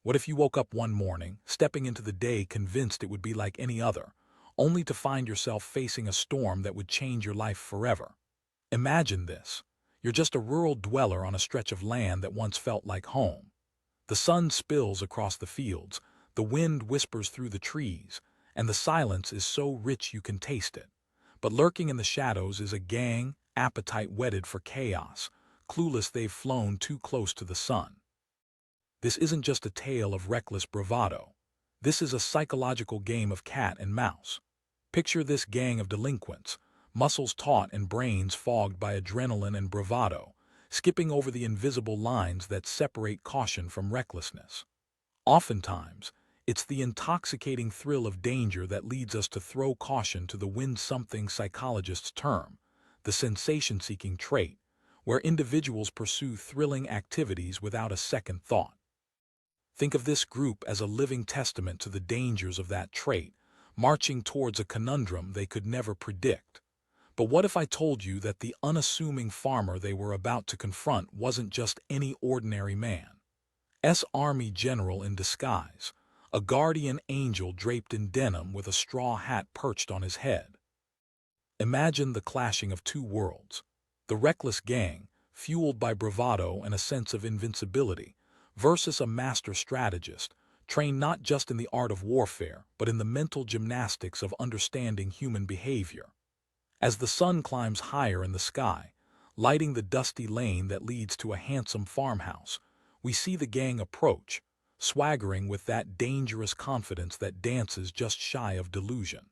What if you woke up one morning, stepping into the day convinced it would be like any other, only to find yourself facing a storm that would change your life forever? Imagine this. You're just a rural dweller on a stretch of land that once felt like home. The sun spills across the fields, the wind whispers through the trees, and the silence is so rich you can taste it. But lurking in the shadows is a gang, appetite whetted for chaos, clueless they've flown too close to the sun. This isn't just a tale of reckless bravado. This is a psychological game of cat and mouse. Picture this gang of delinquents, muscles taut and brains fogged by adrenaline and bravado, skipping over the invisible lines that separate caution from recklessness. Oftentimes, it's the intoxicating thrill of danger that leads us to throw caution to the wind, something psychologists term the sensation-seeking trait, where individuals pursue thrilling activities without a second thought. Think of this group as a living testament to the dangers of that trait, marching towards a conundrum they could never predict. But what if I told you that the unassuming farmer they were about to confront wasn't just any ordinary man? Army general in disguise, a guardian angel draped in denim with a straw hat perched on his head. Imagine the clashing of two worlds. The reckless gang, fueled by bravado and a sense of invincibility, versus a master strategist, trained not just in the art of warfare, but in the mental gymnastics of understanding human behavior. As the sun climbs higher in the sky, lighting the dusty lane that leads to a handsome farmhouse, we see the gang approach, swaggering with that dangerous confidence that dances just shy of delusion.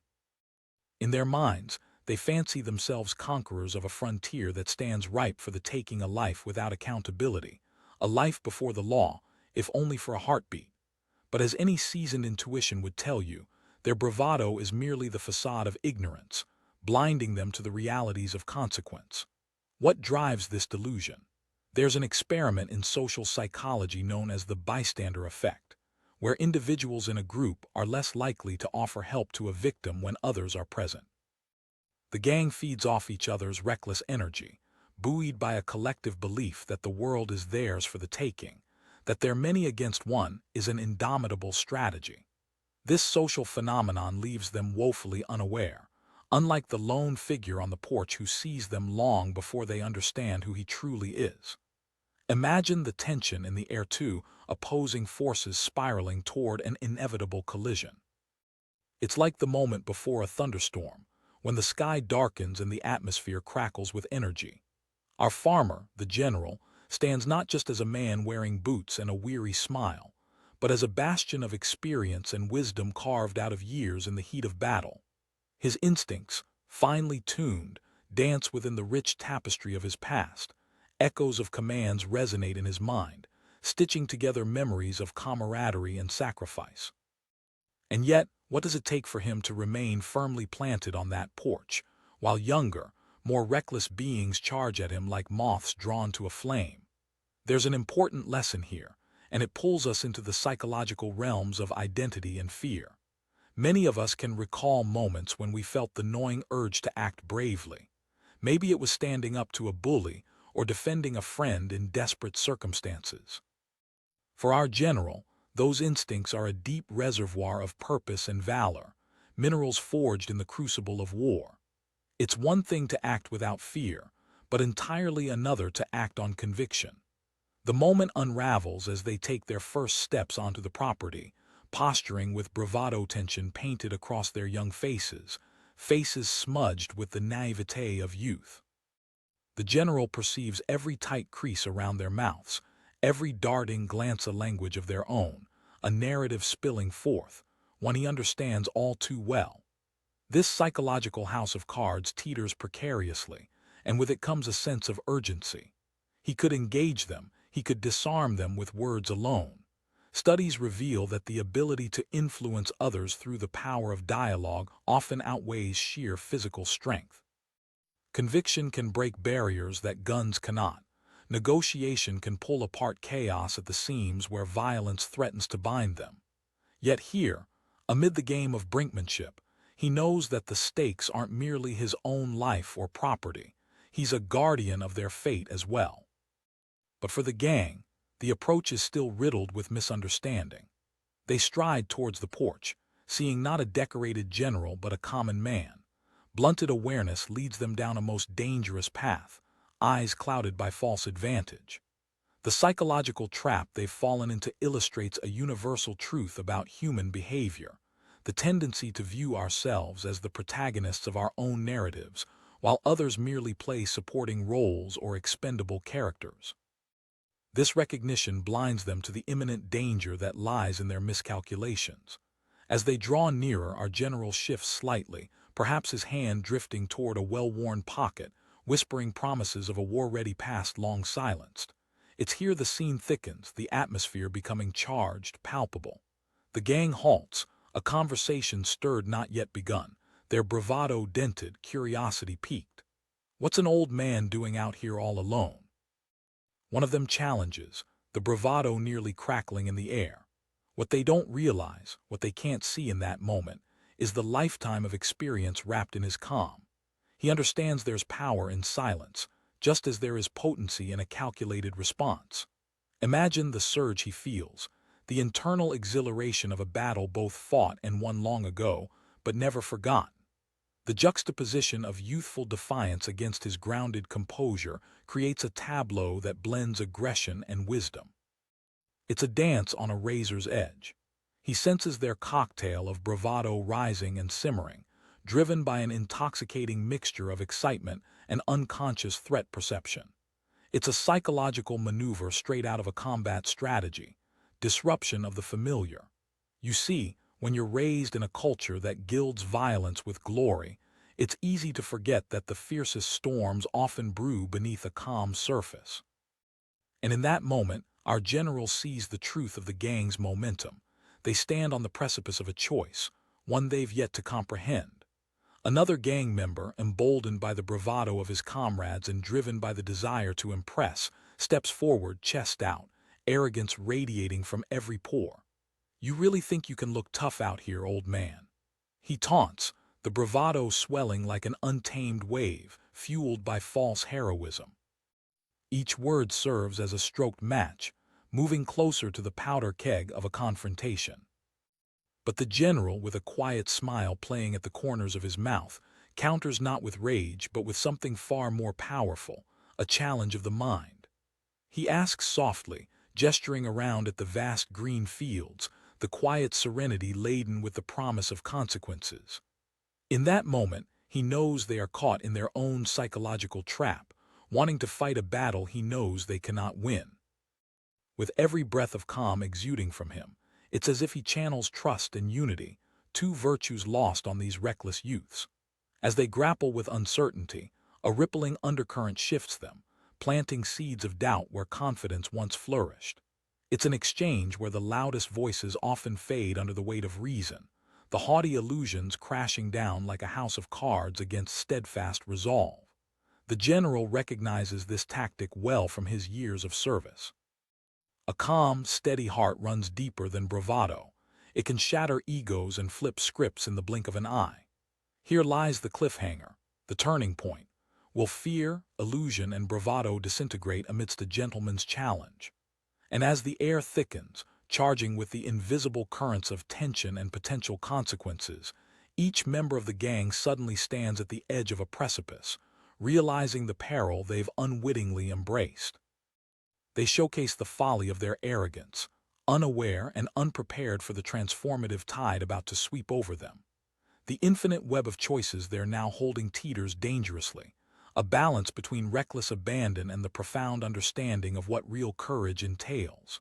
In their minds, they fancy themselves conquerors of a frontier that stands ripe for the taking, a life without accountability, a life before the law, if only for a heartbeat. But as any seasoned intuition would tell you, their bravado is merely the facade of ignorance, blinding them to the realities of consequence. What drives this delusion? There's an experiment in social psychology known as the bystander effect, where individuals in a group are less likely to offer help to a victim when others are present. The gang feeds off each other's reckless energy, buoyed by a collective belief that the world is theirs for the taking, that their many against one is an indomitable strategy. This social phenomenon leaves them woefully unaware, unlike the lone figure on the porch who sees them long before they understand who he truly is. Imagine the tension in the air, two opposing forces spiraling toward an inevitable collision. It's like the moment before a thunderstorm, when the sky darkens and the atmosphere crackles with energy. Our farmer, the general, stands not just as a man wearing boots and a weary smile, but as a bastion of experience and wisdom carved out of years in the heat of battle. His instincts, finely tuned, dance within the rich tapestry of his past. Echoes of commands resonate in his mind, stitching together memories of camaraderie and sacrifice. And yet, what does it take for him to remain firmly planted on that porch, while younger, more reckless beings charge at him like moths drawn to a flame? There's an important lesson here, and it pulls us into the psychological realms of identity and fear. Many of us can recall moments when we felt the gnawing urge to act bravely. Maybe it was standing up to a bully or defending a friend in desperate circumstances. For our general, those instincts are a deep reservoir of purpose and valor, minerals forged in the crucible of war. It's one thing to act without fear, but entirely another to act on conviction. The moment unravels as they take their first steps onto the property, posturing with bravado, tension painted across their young faces, faces smudged with the naivete of youth. The general perceives every tight crease around their mouths, every darting glance a language of their own, a narrative spilling forth, one he understands all too well. This psychological house of cards teeters precariously, and with it comes a sense of urgency. He could engage them, he could disarm them with words alone. Studies reveal that the ability to influence others through the power of dialogue often outweighs sheer physical strength. Conviction can break barriers that guns cannot. Negotiation can pull apart chaos at the seams where violence threatens to bind them. Yet here, amid the game of brinkmanship, he knows that the stakes aren't merely his own life or property. He's a guardian of their fate as well. But for the gang, the approach is still riddled with misunderstanding. They stride towards the porch, seeing not a decorated general but a common man. Blunted awareness leads them down a most dangerous path, eyes clouded by false advantage. The psychological trap they've fallen into illustrates a universal truth about human behavior, the tendency to view ourselves as the protagonists of our own narratives, while others merely play supporting roles or expendable characters. This recognition blinds them to the imminent danger that lies in their miscalculations. As they draw nearer, our general shifts slightly, perhaps his hand drifting toward a well-worn pocket, whispering promises of a war-ready past long silenced. It's here the scene thickens, the atmosphere becoming charged, palpable. The gang halts, a conversation stirred not yet begun, their bravado dented, curiosity piqued. "What's an old man doing out here all alone?" One of them challenges, the bravado nearly crackling in the air. What they don't realize, what they can't see in that moment, is the lifetime of experience wrapped in his calm. He understands there's power in silence, just as there is potency in a calculated response. Imagine the surge he feels, the internal exhilaration of a battle both fought and won long ago, but never forgotten. The juxtaposition of youthful defiance against his grounded composure creates a tableau that blends aggression and wisdom. It's a dance on a razor's edge. He senses their cocktail of bravado rising and simmering, driven by an intoxicating mixture of excitement and unconscious threat perception. It's a psychological maneuver straight out of a combat strategy, disruption of the familiar. You see, when you're raised in a culture that gilds violence with glory, it's easy to forget that the fiercest storms often brew beneath a calm surface. And in that moment, our general sees the truth of the gang's momentum. They stand on the precipice of a choice, one they've yet to comprehend. Another gang member, emboldened by the bravado of his comrades and driven by the desire to impress, steps forward, chest out, arrogance radiating from every pore. "You really think you can look tough out here, old man?" He taunts, the bravado swelling like an untamed wave, fueled by false heroism. Each word serves as a stroked match, moving closer to the powder keg of a confrontation. But the general, with a quiet smile playing at the corners of his mouth, counters not with rage but with something far more powerful, a challenge of the mind. He asks softly, gesturing around at the vast green fields, the quiet serenity laden with the promise of consequences. In that moment, he knows they are caught in their own psychological trap, wanting to fight a battle he knows they cannot win. With every breath of calm exuding from him, it's as if he channels trust and unity, two virtues lost on these reckless youths. As they grapple with uncertainty, a rippling undercurrent shifts them, planting seeds of doubt where confidence once flourished. It's an exchange where the loudest voices often fade under the weight of reason, the haughty illusions crashing down like a house of cards against steadfast resolve. The general recognizes this tactic well from his years of service. A calm, steady heart runs deeper than bravado. It can shatter egos and flip scripts in the blink of an eye. Here lies the cliffhanger, the turning point. Will fear, illusion, and bravado disintegrate amidst a gentleman's challenge? And as the air thickens, charging with the invisible currents of tension and potential consequences, each member of the gang suddenly stands at the edge of a precipice, realizing the peril they've unwittingly embraced. They showcase the folly of their arrogance, unaware and unprepared for the transformative tide about to sweep over them. The infinite web of choices they're now holding teeters dangerously, a balance between reckless abandon and the profound understanding of what real courage entails.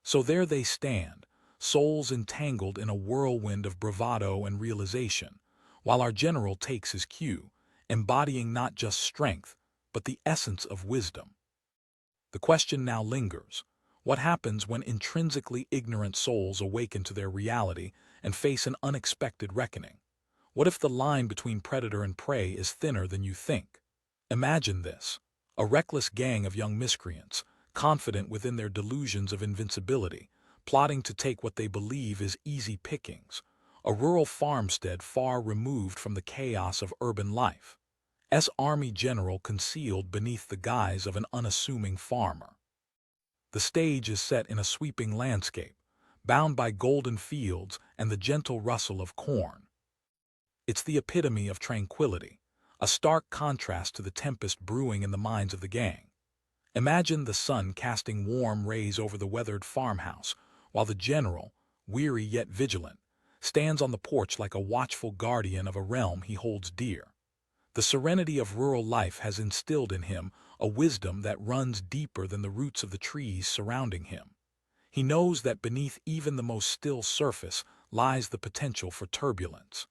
So there they stand, souls entangled in a whirlwind of bravado and realization, while our general takes his cue, embodying not just strength, but the essence of wisdom. The question now lingers: what happens when intrinsically ignorant souls awaken to their reality and face an unexpected reckoning? What if the line between predator and prey is thinner than you think? Imagine this: a reckless gang of young miscreants, confident within their delusions of invincibility, plotting to take what they believe is easy pickings, a rural farmstead far removed from the chaos of urban life. Army general concealed beneath the guise of an unassuming farmer. The The stage is set in a sweeping landscape, bound by golden fields and the gentle rustle of corn. It's the epitome of tranquility, a stark contrast to the tempest brewing in the minds of the gang. Imagine the sun casting warm rays over the weathered farmhouse, while the general, weary yet vigilant, stands on the porch like a watchful guardian of a realm he holds dear. The serenity of rural life has instilled in him a wisdom that runs deeper than the roots of the trees surrounding him. He knows that beneath even the most still surface lies the potential for turbulence.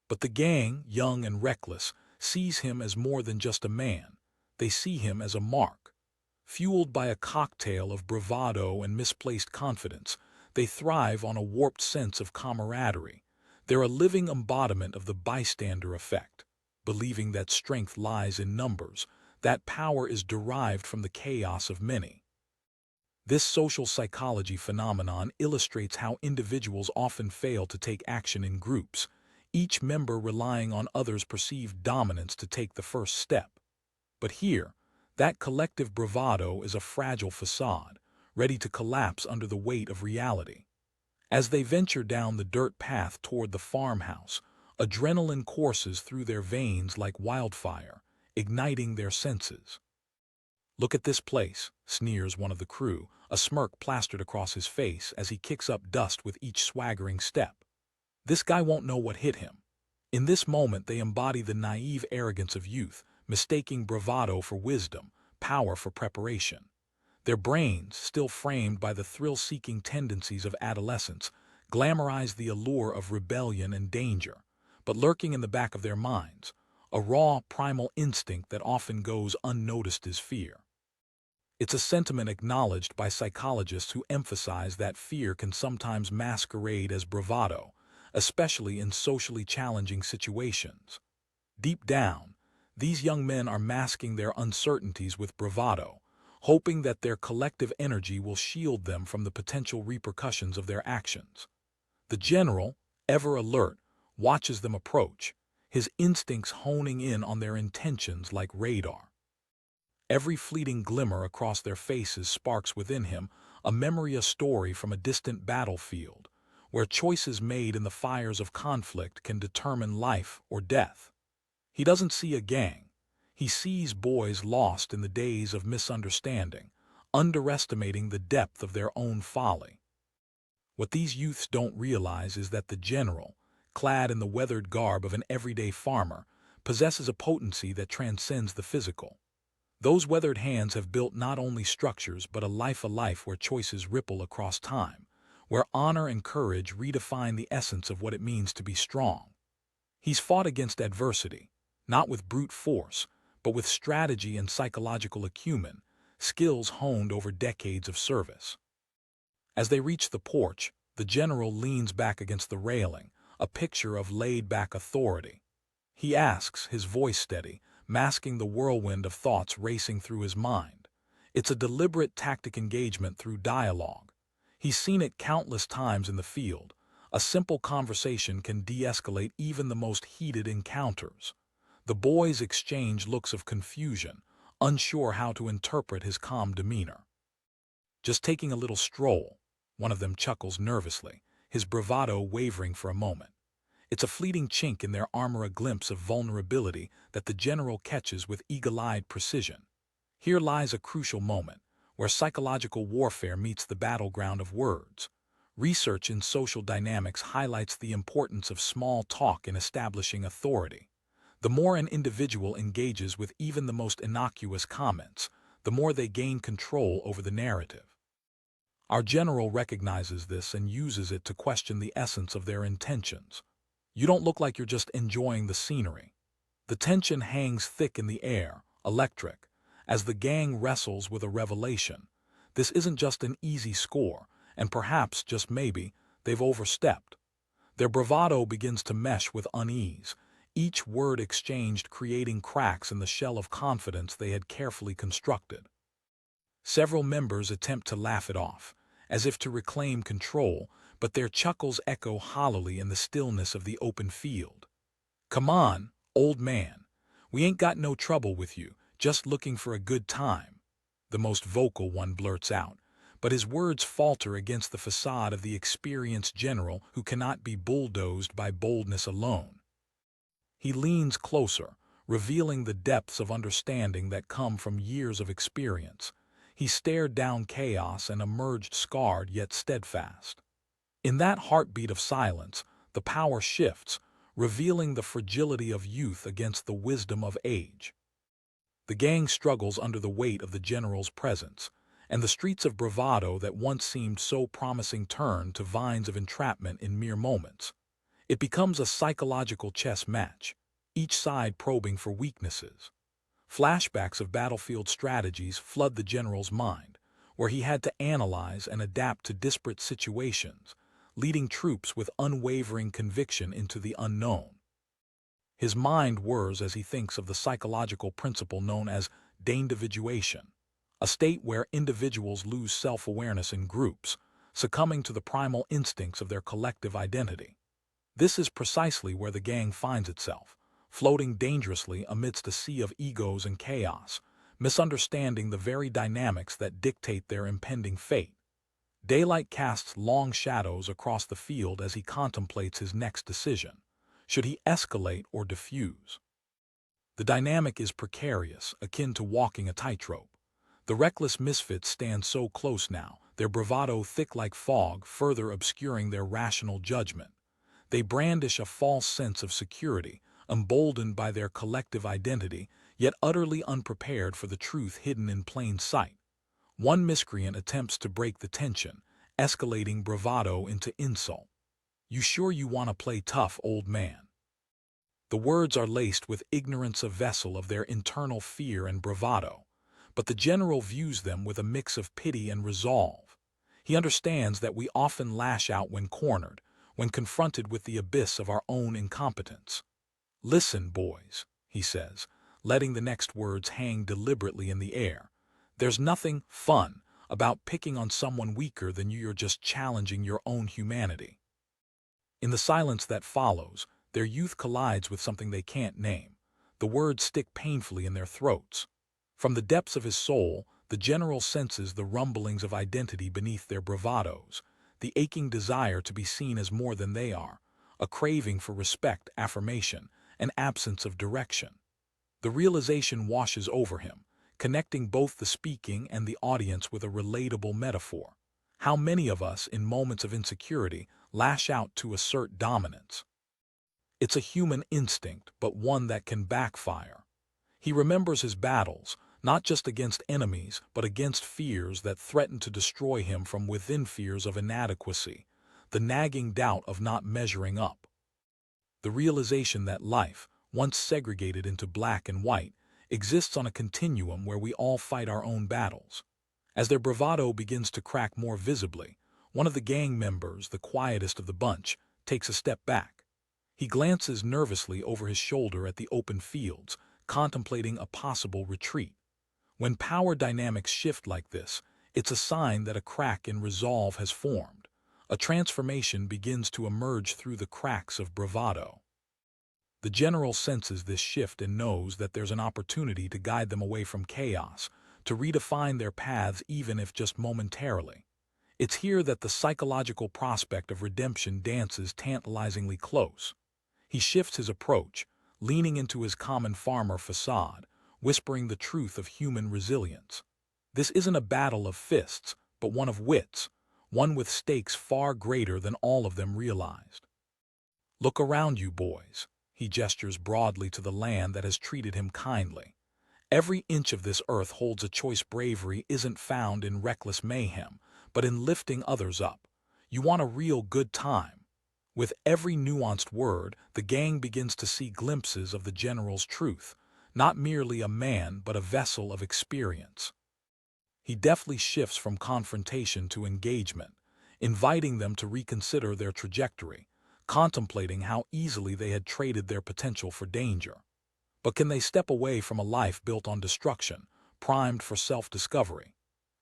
But the gang, young and reckless, sees him as more than just a man. They see him as a mark. Fueled by a cocktail of bravado and misplaced confidence, they thrive on a warped sense of camaraderie. They're a living embodiment of the bystander effect, believing that strength lies in numbers, that power is derived from the chaos of many. This social psychology phenomenon illustrates how individuals often fail to take action in groups, each member relying on others' perceived dominance to take the first step. But here, that collective bravado is a fragile facade, ready to collapse under the weight of reality. As they venture down the dirt path toward the farmhouse, adrenaline courses through their veins like wildfire, igniting their senses. "Look at this place," sneers one of the crew, a smirk plastered across his face as he kicks up dust with each swaggering step. "This guy won't know what hit him." In this moment they embody the naive arrogance of youth, mistaking bravado for wisdom, power for preparation. Their brains, still framed by the thrill-seeking tendencies of adolescence, glamorize the allure of rebellion and danger, but lurking in the back of their minds, a raw, primal instinct that often goes unnoticed is fear. It's a sentiment acknowledged by psychologists who emphasize that fear can sometimes masquerade as bravado, especially in socially challenging situations. Deep down, these young men are masking their uncertainties with bravado, hoping that their collective energy will shield them from the potential repercussions of their actions. The general, ever alert, watches them approach, his instincts honing in on their intentions like radar. Every fleeting glimmer across their faces sparks within him a memory, a story from a distant battlefield, where choices made in the fires of conflict can determine life or death. He doesn't see a gang. He sees boys lost in the days of misunderstanding, underestimating the depth of their own folly. What these youths don't realize is that the general, clad in the weathered garb of an everyday farmer, possesses a potency that transcends the physical. Those weathered hands have built not only structures but a life where choices ripple across time, where honor and courage redefine the essence of what it means to be strong. He's fought against adversity, not with brute force, but with strategy and psychological acumen, skills honed over decades of service. As they reach the porch, the general leans back against the railing, a picture of laid-back authority. He asks, his voice steady, masking the whirlwind of thoughts racing through his mind. It's a deliberate tactic engagement through dialogue. He's seen it countless times in the field. A simple conversation can de-escalate even the most heated encounters. The boys exchange looks of confusion, unsure how to interpret his calm demeanor. "Just taking a little stroll," one of them chuckles nervously, his bravado wavering for a moment. It's a fleeting chink in their armor, a glimpse of vulnerability that the general catches with eagle-eyed precision. Here lies a crucial moment, where psychological warfare meets the battleground of words. Research in social dynamics highlights the importance of small talk in establishing authority. The more an individual engages with even the most innocuous comments, the more they gain control over the narrative. Our general recognizes this and uses it to question the essence of their intentions. "You don't look like you're just enjoying the scenery." The tension hangs thick in the air, electric, as the gang wrestles with a revelation. This isn't just an easy score, and perhaps, just maybe, they've overstepped. Their bravado begins to mesh with unease, each word exchanged creating cracks in the shell of confidence they had carefully constructed. Several members attempt to laugh it off, as if to reclaim control, but their chuckles echo hollowly in the stillness of the open field. "Come on, old man. We ain't got no trouble with you, just looking for a good time." The most vocal one blurts out, but his words falter against the facade of the experienced general who cannot be bulldozed by boldness alone. He leans closer, revealing the depths of understanding that come from years of experience. He stared down chaos and emerged scarred yet steadfast. In that heartbeat of silence, the power shifts, revealing the fragility of youth against the wisdom of age. The gang struggles under the weight of the general's presence, and the streets of bravado that once seemed so promising turn to vines of entrapment in mere moments. It becomes a psychological chess match, each side probing for weaknesses. Flashbacks of battlefield strategies flood the general's mind, where he had to analyze and adapt to disparate situations, leading troops with unwavering conviction into the unknown. His mind whirs as he thinks of the psychological principle known as deindividuation, a state where individuals lose self-awareness in groups, succumbing to the primal instincts of their collective identity. This is precisely where the gang finds itself, floating dangerously amidst a sea of egos and chaos, misunderstanding the very dynamics that dictate their impending fate. Daylight casts long shadows across the field as he contemplates his next decision. Should he escalate or diffuse? The dynamic is precarious, akin to walking a tightrope. The reckless misfits stand so close now, their bravado thick like fog, further obscuring their rational judgment. They brandish a false sense of security, emboldened by their collective identity, yet utterly unprepared for the truth hidden in plain sight. One miscreant attempts to break the tension, escalating bravado into insult. "You sure you want to play tough, old man?" The words are laced with ignorance, a vessel of their internal fear and bravado, but the general views them with a mix of pity and resolve. He understands that we often lash out when cornered, when confronted with the abyss of our own incompetence. "Listen, boys," he says, letting the next words hang deliberately in the air. "There's nothing fun about picking on someone weaker than you. You're just challenging your own humanity." In the silence that follows, their youth collides with something they can't name. The words stick painfully in their throats. From the depths of his soul, the general senses the rumblings of identity beneath their bravados, the aching desire to be seen as more than they are, a craving for respect, affirmation, an absence of direction. The realization washes over him, connecting both the speaking and the audience with a relatable metaphor. How many of us, in moments of insecurity, lash out to assert dominance? It's a human instinct, but one that can backfire. He remembers his battles, not just against enemies, but against fears that threaten to destroy him from within, fears of inadequacy, the nagging doubt of not measuring up. The realization that life, once segregated into black and white, exists on a continuum where we all fight our own battles. As their bravado begins to crack more visibly, one of the gang members, the quietest of the bunch, takes a step back. He glances nervously over his shoulder at the open fields, contemplating a possible retreat. When power dynamics shift like this, it's a sign that a crack in resolve has formed. A transformation begins to emerge through the cracks of bravado. The general senses this shift and knows that there's an opportunity to guide them away from chaos, to redefine their paths even if just momentarily. It's here that the psychological prospect of redemption dances tantalizingly close. He shifts his approach, leaning into his common farmer facade, whispering the truth of human resilience. This isn't a battle of fists, but one of wits, one with stakes far greater than all of them realized. "Look around you, boys." He gestures broadly to the land that has treated him kindly. "Every inch of this earth holds a choice. Bravery isn't found in reckless mayhem, but in lifting others up. You want a real good time." With every nuanced word, the gang begins to see glimpses of the general's truth, not merely a man but a vessel of experience. He deftly shifts from confrontation to engagement, inviting them to reconsider their trajectory, contemplating how easily they had traded their potential for danger. But can they step away from a life built on destruction, primed for self-discovery?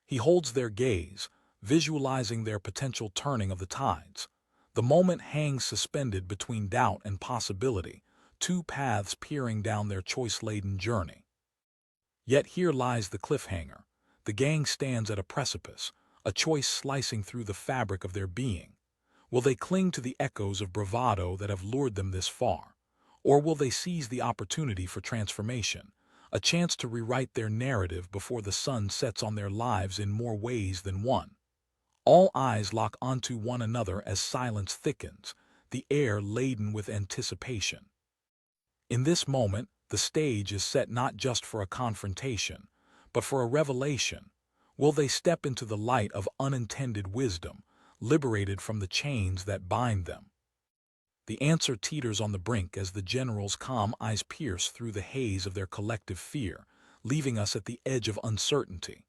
He holds their gaze, visualizing their potential turning of the tides. The moment hangs suspended between doubt and possibility, two paths peering down their choice-laden journey. Yet here lies the cliffhanger. The gang stands at a precipice, a choice slicing through the fabric of their being. Will they cling to the echoes of bravado that have lured them this far? Or will they seize the opportunity for transformation, a chance to rewrite their narrative before the sun sets on their lives in more ways than one? All eyes lock onto one another as silence thickens, the air laden with anticipation. In this moment, the stage is set not just for a confrontation, but for a revelation. Will they step into the light of unintended wisdom, liberated from the chains that bind them? The answer teeters on the brink as the general's calm eyes pierce through the haze of their collective fear, leaving us at the edge of uncertainty.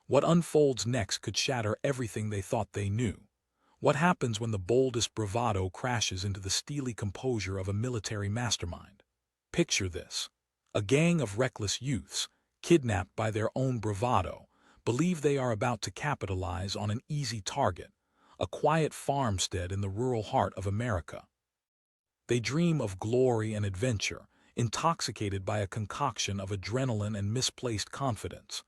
What unfolds next could shatter everything they thought they knew. What happens when the boldest bravado crashes into the steely composure of a military mastermind? Picture this. A gang of reckless youths, kidnapped by their own bravado, believe they are about to capitalize on an easy target, a quiet farmstead in the rural heart of America. They dream of glory and adventure, intoxicated by a concoction of adrenaline and misplaced confidence.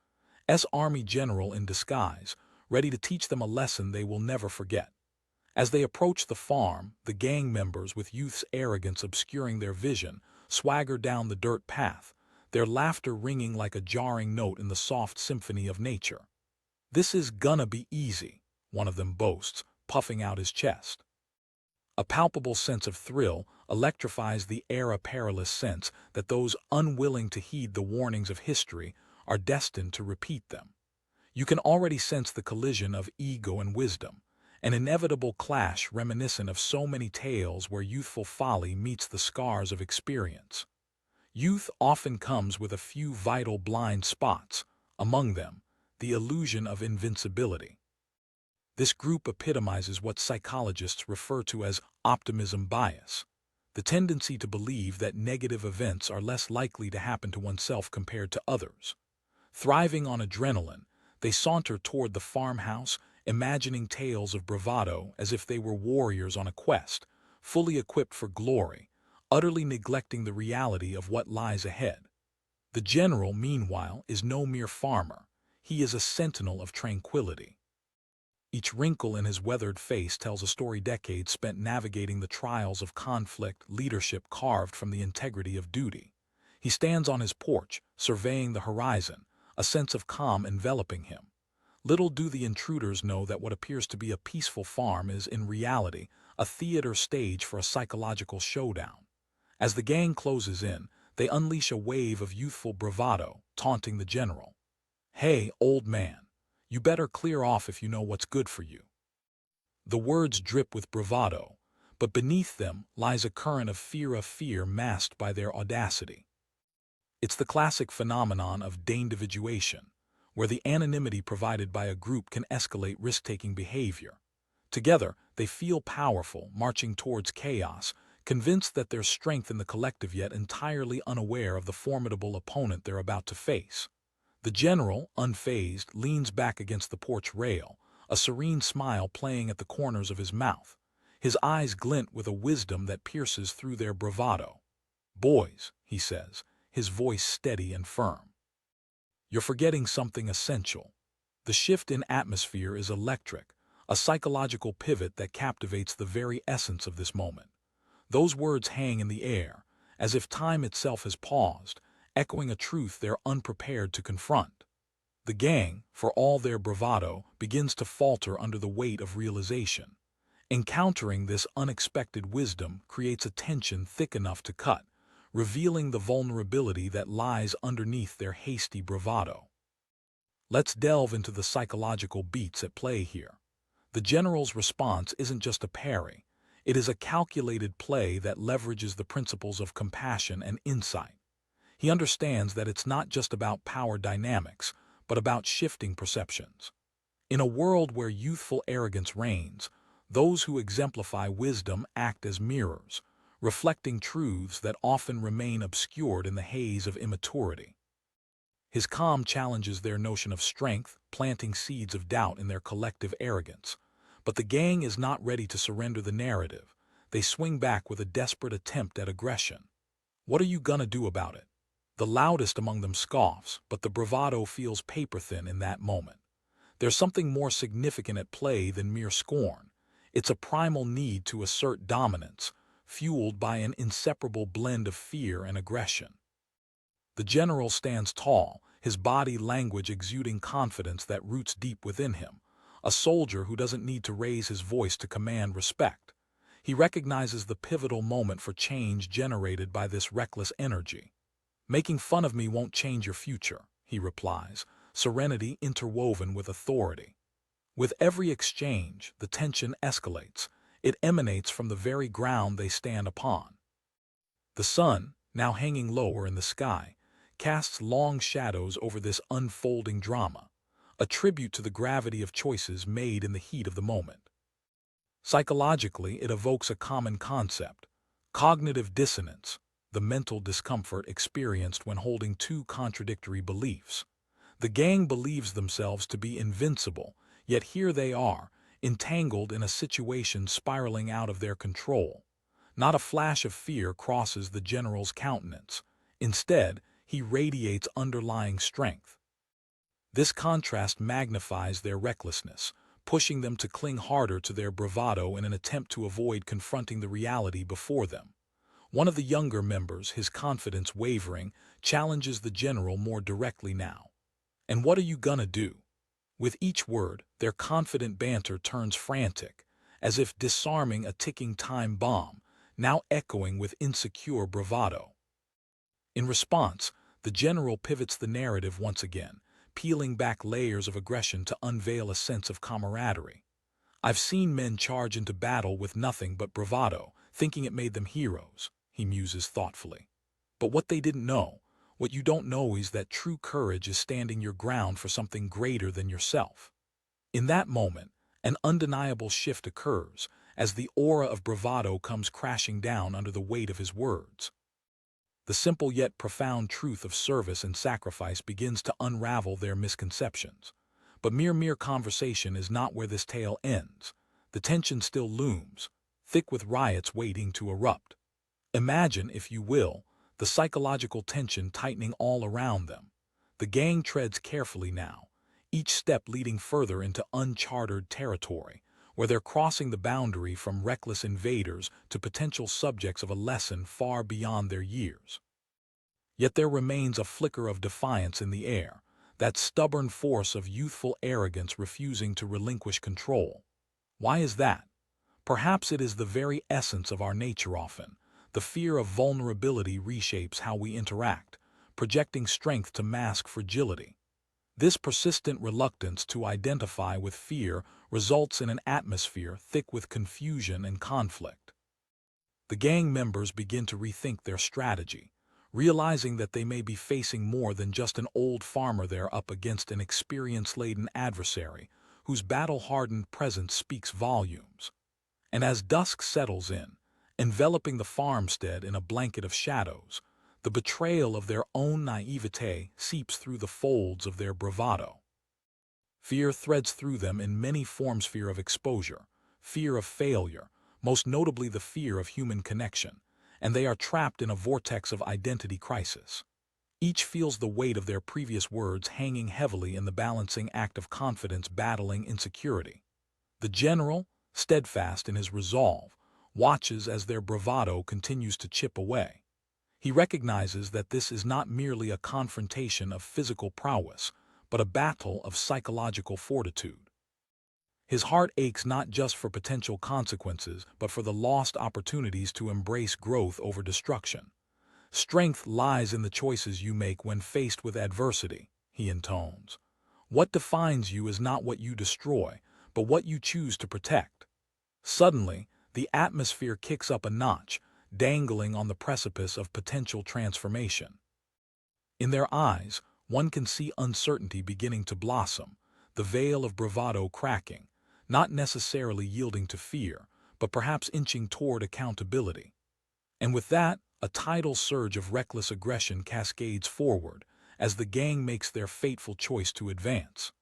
Army general in disguise, ready to teach them a lesson they will never forget. As they approach the farm, the gang members, with youth's arrogance obscuring their vision, swagger down the dirt path, their laughter ringing like a jarring note in the soft symphony of nature. "This is gonna be easy," one of them boasts, puffing out his chest. A palpable sense of thrill electrifies the air, a perilous sense that those unwilling to heed the warnings of history are destined to repeat them. You can already sense the collision of ego and wisdom, an inevitable clash reminiscent of so many tales where youthful folly meets the scars of experience. Youth often comes with a few vital blind spots, among them, the illusion of invincibility. This group epitomizes what psychologists refer to as optimism bias, the tendency to believe that negative events are less likely to happen to oneself compared to others. Thriving on adrenaline, they saunter toward the farmhouse, imagining tales of bravado as if they were warriors on a quest, fully equipped for glory, utterly neglecting the reality of what lies ahead. The general, meanwhile, is no mere farmer. He is a sentinel of tranquility. Each wrinkle in his weathered face tells a story, decades spent navigating the trials of conflict, leadership carved from the integrity of duty. He stands on his porch, surveying the horizon, a sense of calm enveloping him. Little do the intruders know that what appears to be a peaceful farm is, in reality, a theater stage for a psychological showdown. As the gang closes in, they unleash a wave of youthful bravado, taunting the general. "Hey, old man, you better clear off if you know what's good for you." The words drip with bravado, but beneath them lies a current of fear masked by their audacity. It's the classic phenomenon of deindividuation, where the anonymity provided by a group can escalate risk-taking behavior. Together, they feel powerful, marching towards chaos, convinced that there's strength in the collective, yet entirely unaware of the formidable opponent they're about to face. The general, unfazed, leans back against the porch rail, a serene smile playing at the corners of his mouth. His eyes glint with a wisdom that pierces through their bravado. "Boys," he says, his voice steady and firm, "you're forgetting something essential. The shift in atmosphere is electric, a psychological pivot that captivates the very essence of this moment." Those words hang in the air, as if time itself has paused, echoing a truth they're unprepared to confront. The gang, for all their bravado, begins to falter under the weight of realization. Encountering this unexpected wisdom creates a tension thick enough to cut, revealing the vulnerability that lies underneath their hasty bravado. Let's delve into the psychological beats at play here. The general's response isn't just a parry. It is a calculated play that leverages the principles of compassion and insight. He understands that it's not just about power dynamics, but about shifting perceptions. In a world where youthful arrogance reigns, those who exemplify wisdom act as mirrors, reflecting truths that often remain obscured in the haze of immaturity. His calm challenges their notion of strength, planting seeds of doubt in their collective arrogance. But the gang is not ready to surrender the narrative. They swing back with a desperate attempt at aggression. "What are you gonna do about it?" The loudest among them scoffs, but the bravado feels paper-thin in that moment. There's something more significant at play than mere scorn. It's a primal need to assert dominance, fueled by an inseparable blend of fear and aggression. The general stands tall, his body language exuding confidence that roots deep within him, a soldier who doesn't need to raise his voice to command respect. He recognizes the pivotal moment for change generated by this reckless energy. "Making fun of me won't change your future," he replies, serenity interwoven with authority. With every exchange, the tension escalates. It emanates from the very ground they stand upon. The sun, now hanging lower in the sky, casts long shadows over this unfolding drama, a tribute to the gravity of choices made in the heat of the moment. Psychologically, it evokes a common concept: cognitive dissonance, the mental discomfort experienced when holding two contradictory beliefs. The gang believes themselves to be invincible, yet here they are, entangled in a situation spiraling out of their control. Not a flash of fear crosses the general's countenance. Instead, he radiates underlying strength. This contrast magnifies their recklessness, pushing them to cling harder to their bravado in an attempt to avoid confronting the reality before them. One of the younger members, his confidence wavering, challenges the general more directly now. "And what are you gonna do?" With each word, their confident banter turns frantic, as if disarming a ticking time bomb, now echoing with insecure bravado. In response, the general pivots the narrative once again, peeling back layers of aggression to unveil a sense of camaraderie. "I've seen men charge into battle with nothing but bravado, thinking it made them heroes," he muses thoughtfully. "But what they didn't know, what you don't know, is that true courage is standing your ground for something greater than yourself." In that moment, an undeniable shift occurs, as the aura of bravado comes crashing down under the weight of his words. The simple yet profound truth of service and sacrifice begins to unravel their misconceptions. But mere conversation is not where this tale ends. The tension still looms, thick with riots waiting to erupt. Imagine, if you will, the psychological tension tightening all around them. The gang treads carefully now, each step leading further into uncharted territory, where they're crossing the boundary from reckless invaders to potential subjects of a lesson far beyond their years. Yet there remains a flicker of defiance in the air, that stubborn force of youthful arrogance refusing to relinquish control. Why is that? Perhaps it is the very essence of our nature often. The fear of vulnerability reshapes how we interact, projecting strength to mask fragility. This persistent reluctance to identify with fear results in an atmosphere thick with confusion and conflict. The gang members begin to rethink their strategy, realizing that they may be facing more than just an old farmer. They're up against an experience-laden adversary whose battle-hardened presence speaks volumes. And as dusk settles in, enveloping the farmstead in a blanket of shadows, the betrayal of their own naivete seeps through the folds of their bravado. Fear threads through them in many forms: fear of exposure, fear of failure, most notably the fear of human connection, and they are trapped in a vortex of identity crisis. Each feels the weight of their previous words hanging heavily in the balancing act of confidence battling insecurity. The general, steadfast in his resolve, watches as their bravado continues to chip away. He recognizes that this is not merely a confrontation of physical prowess, but a battle of psychological fortitude. His heart aches not just for potential consequences, but for the lost opportunities to embrace growth over destruction. "Strength lies in the choices you make when faced with adversity," he intones. "What defines you is not what you destroy, but what you choose to protect." Suddenly, the atmosphere kicks up a notch, dangling on the precipice of potential transformation. In their eyes, one can see uncertainty beginning to blossom, the veil of bravado cracking, not necessarily yielding to fear, but perhaps inching toward accountability. And with that, a tidal surge of reckless aggression cascades forward as the gang makes their fateful choice to advance.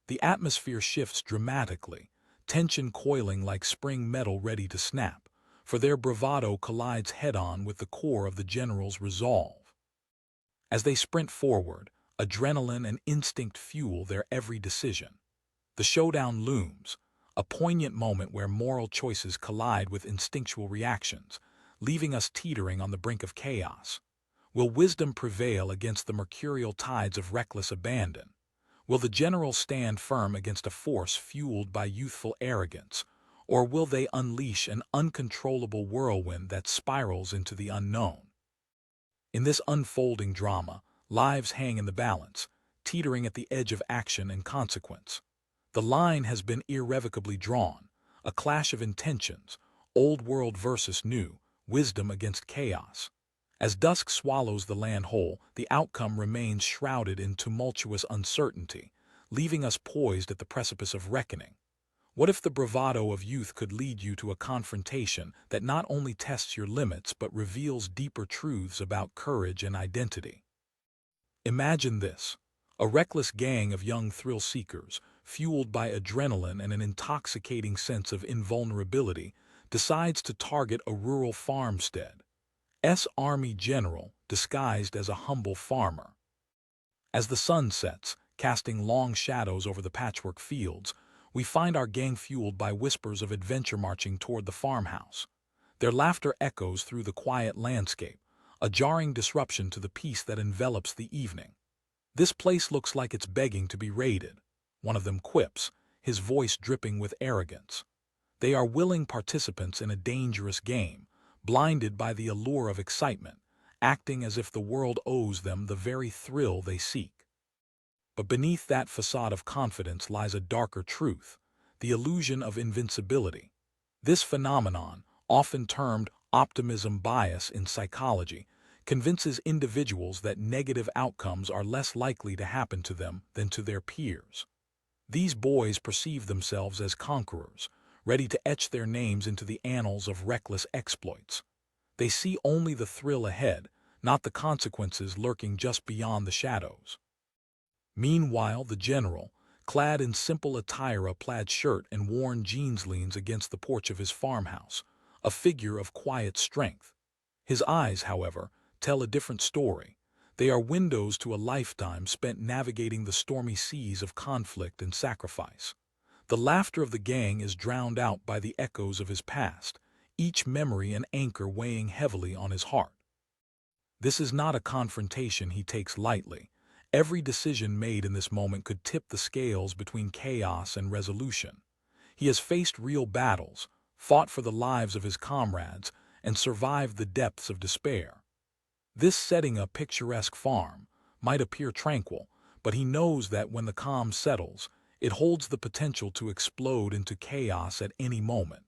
The atmosphere shifts dramatically, tension coiling like spring metal ready to snap, for their bravado collides head-on with the core of the general's resolve. As they sprint forward, adrenaline and instinct fuel their every decision. The showdown looms, a poignant moment where moral choices collide with instinctual reactions, leaving us teetering on the brink of chaos. Will wisdom prevail against the mercurial tides of reckless abandon? Will the general stand firm against a force fueled by youthful arrogance, or will they unleash an uncontrollable whirlwind that spirals into the unknown? In this unfolding drama, lives hang in the balance, teetering at the edge of action and consequence. The line has been irrevocably drawn, a clash of intentions, old world versus new, wisdom against chaos. As dusk swallows the land whole, the outcome remains shrouded in tumultuous uncertainty, leaving us poised at the precipice of reckoning. What if the bravado of youth could lead you to a confrontation that not only tests your limits but reveals deeper truths about courage and identity? Imagine this: a reckless gang of young thrill-seekers, fueled by adrenaline and an intoxicating sense of invulnerability, decides to target a rural farmstead. Army general, disguised as a humble farmer. As the sun sets, casting long shadows over the patchwork fields, we find our gang fueled by whispers of adventure marching toward the farmhouse. Their laughter echoes through the quiet landscape, a jarring disruption to the peace that envelops the evening. "This place looks like it's begging to be raided," one of them quips, his voice dripping with arrogance. They are willing participants in a dangerous game, blinded by the allure of excitement, acting as if the world owes them the very thrill they seek. But beneath that facade of confidence lies a darker truth, the illusion of invincibility. This phenomenon, often termed optimism bias in psychology, convinces individuals that negative outcomes are less likely to happen to them than to their peers. These boys perceive themselves as conquerors, ready to etch their names into the annals of reckless exploits. They see only the thrill ahead, not the consequences lurking just beyond the shadows. Meanwhile, the general, clad in simple attire, a plaid shirt and worn jeans, leans against the porch of his farmhouse, a figure of quiet strength. His eyes, however, tell a different story. They are windows to a lifetime spent navigating the stormy seas of conflict and sacrifice. The laughter of the gang is drowned out by the echoes of his past, each memory an anchor weighing heavily on his heart. This is not a confrontation he takes lightly. Every decision made in this moment could tip the scales between chaos and resolution. He has faced real battles, fought for the lives of his comrades, and survived the depths of despair. This setting, a picturesque farm, might appear tranquil, but he knows that when the calm settles, it holds the potential to explode into chaos at any moment.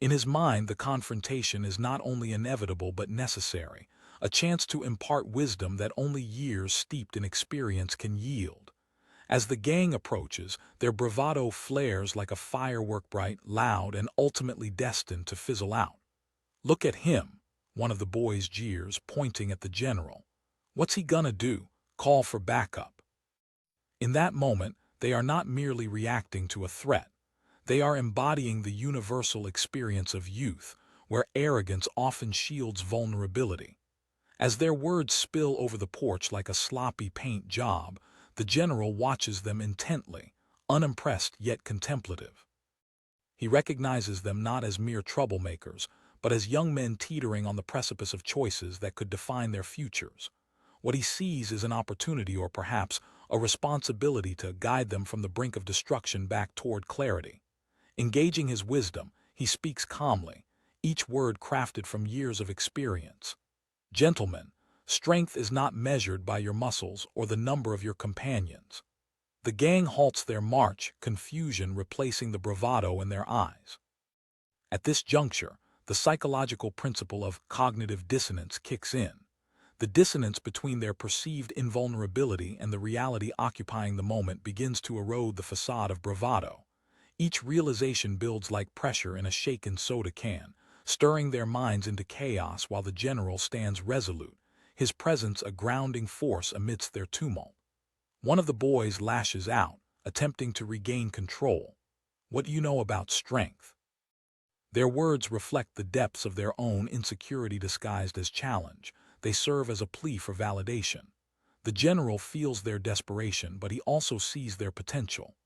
In his mind, the confrontation is not only inevitable but necessary, a chance to impart wisdom that only years steeped in experience can yield. As the gang approaches, their bravado flares like a firework, bright, loud, and ultimately destined to fizzle out. "Look at him," one of the boys jeers, pointing at the general. "What's he gonna do? Call for backup?" In that moment, they are not merely reacting to a threat. They are embodying the universal experience of youth, where arrogance often shields vulnerability. As their words spill over the porch like a sloppy paint job, the general watches them intently, unimpressed yet contemplative. He recognizes them not as mere troublemakers, but as young men teetering on the precipice of choices that could define their futures. What he sees is an opportunity, or perhaps a responsibility, to guide them from the brink of destruction back toward clarity. Engaging his wisdom, he speaks calmly, each word crafted from years of experience. "Gentlemen, strength is not measured by your muscles or the number of your companions." The gang halts their march, confusion replacing the bravado in their eyes. At this juncture, the psychological principle of cognitive dissonance kicks in. The dissonance between their perceived invulnerability and the reality occupying the moment begins to erode the facade of bravado. Each realization builds like pressure in a shaken soda can, stirring their minds into chaos while the general stands resolute, his presence a grounding force amidst their tumult. One of the boys lashes out, attempting to regain control. "What do you know about strength?" Their words reflect the depths of their own insecurity disguised as challenge. they serve as a plea for validation. The general feels their desperation, but he also sees their potential.